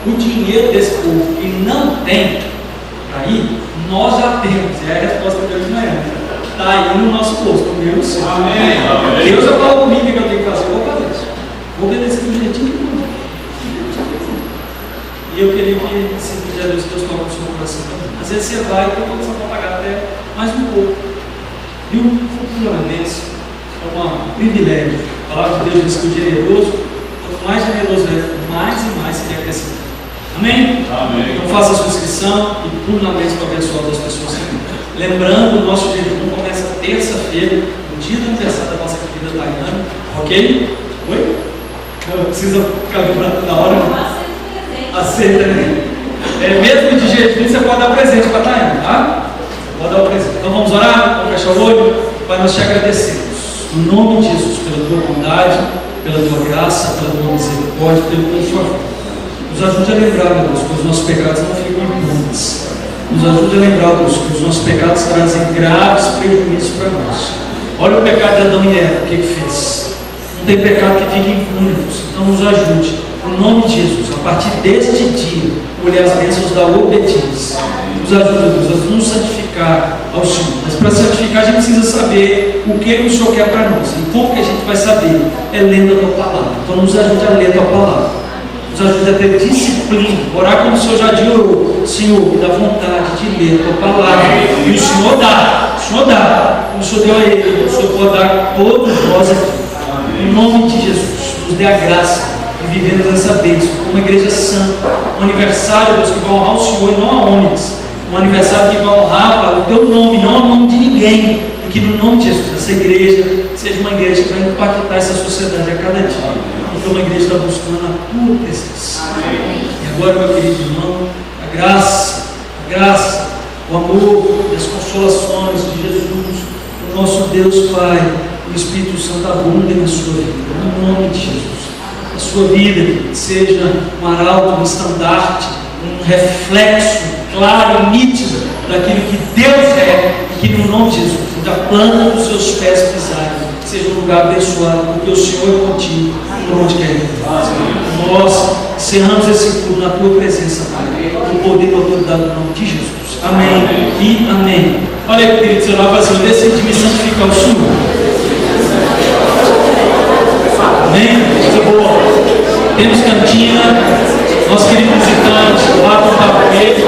o dinheiro desse povo que não tem para ir, nós já temos. É a resposta de hoje de manhã. Está aí no nosso posto, no meu Senhor. Amém. Deus já falou comigo o que eu tenho que fazer, eu vou fazer isso. Vou obedecer do jeitinho que eu. E eu queria que esse dia Deus toque no seu coração. Às vezes você vai e tem condição para pagar até mais um pouco. E o futuramente é um privilégio. A palavra de Deus diz que o generoso, quanto mais generoso é, mais e mais se quer crescer. Amém? Amém? Então faça a sua inscrição e pule na mesa para abençoar as pessoas. Lembrando, o nosso jejum começa terça-feira, no dia do aniversário da nossa querida Tayana. Ok? Oi? Não precisa ficar vibrando na hora. Aceita, né? Mesmo de jejum, você pode dar presente para a Tayana, tá? Você pode dar o presente. Então vamos orar? Vamos fechar o olho? Pai, nós te agradecemos. Em nome de Jesus, pela tua bondade, pela tua graça, pela tua misericórdia, pelo teu favor. Nos ajude a lembrar, meu Deus, que os nossos pecados não ficam impunes. Nos ajude a lembrar, Deus, que os nossos pecados trazem graves prejuízos para nós. Olha o pecado de Adão e Eva, o que fez? Não tem pecado que fique impune, Deus. Então nos ajude, em nome de Jesus, a partir deste dia, colher as bênçãos da obediência. Nos ajuda, Deus, a nos santificar ao Senhor. Mas para santificar, a gente precisa saber o que o Senhor quer para nós. E como que a gente vai saber? É lendo a tua palavra. Então nos ajude a ler a tua palavra. Nos ajude a ter disciplina, orar como o Senhor já orou. Senhor, me dá vontade de ler a tua palavra. E o Senhor dá, como o Senhor deu a ele, o Senhor pode dar a todos nós aqui. Em nome de Jesus, nos dê a graça de vivermos essa bênção, como uma igreja santa, um aniversário, Deus, que vai honrar o Senhor e não a homens, um aniversário que vai honrar, Pai, o teu nome, não o nome de ninguém, e que no nome de Jesus, essa igreja seja uma igreja que vai impactar essa sociedade a cada dia. Porque uma igreja está buscando a tua presença. E agora, meu querido irmão, a graça, o amor e as consolações de Jesus, o nosso Deus Pai, o Espírito Santo abundem na sua vida, no nome de Jesus. A sua vida seja um arauto, um estandarte, um reflexo claro e nítido daquilo que Deus é, e que no nome de Jesus, da planta dos seus pés pisarem, seja um lugar abençoado, porque o Senhor é contigo, por onde quer ir. Nós encerramos esse culto na tua presença, Pai, no poder e autoridade do nome de Jesus. Amém e amém. Olha aí, querido, você vai fazer, eu decidi me santificar o Senhor. Amém? Coisa boa. Temos cantina, nosso querido visitante, lá com o papo dele.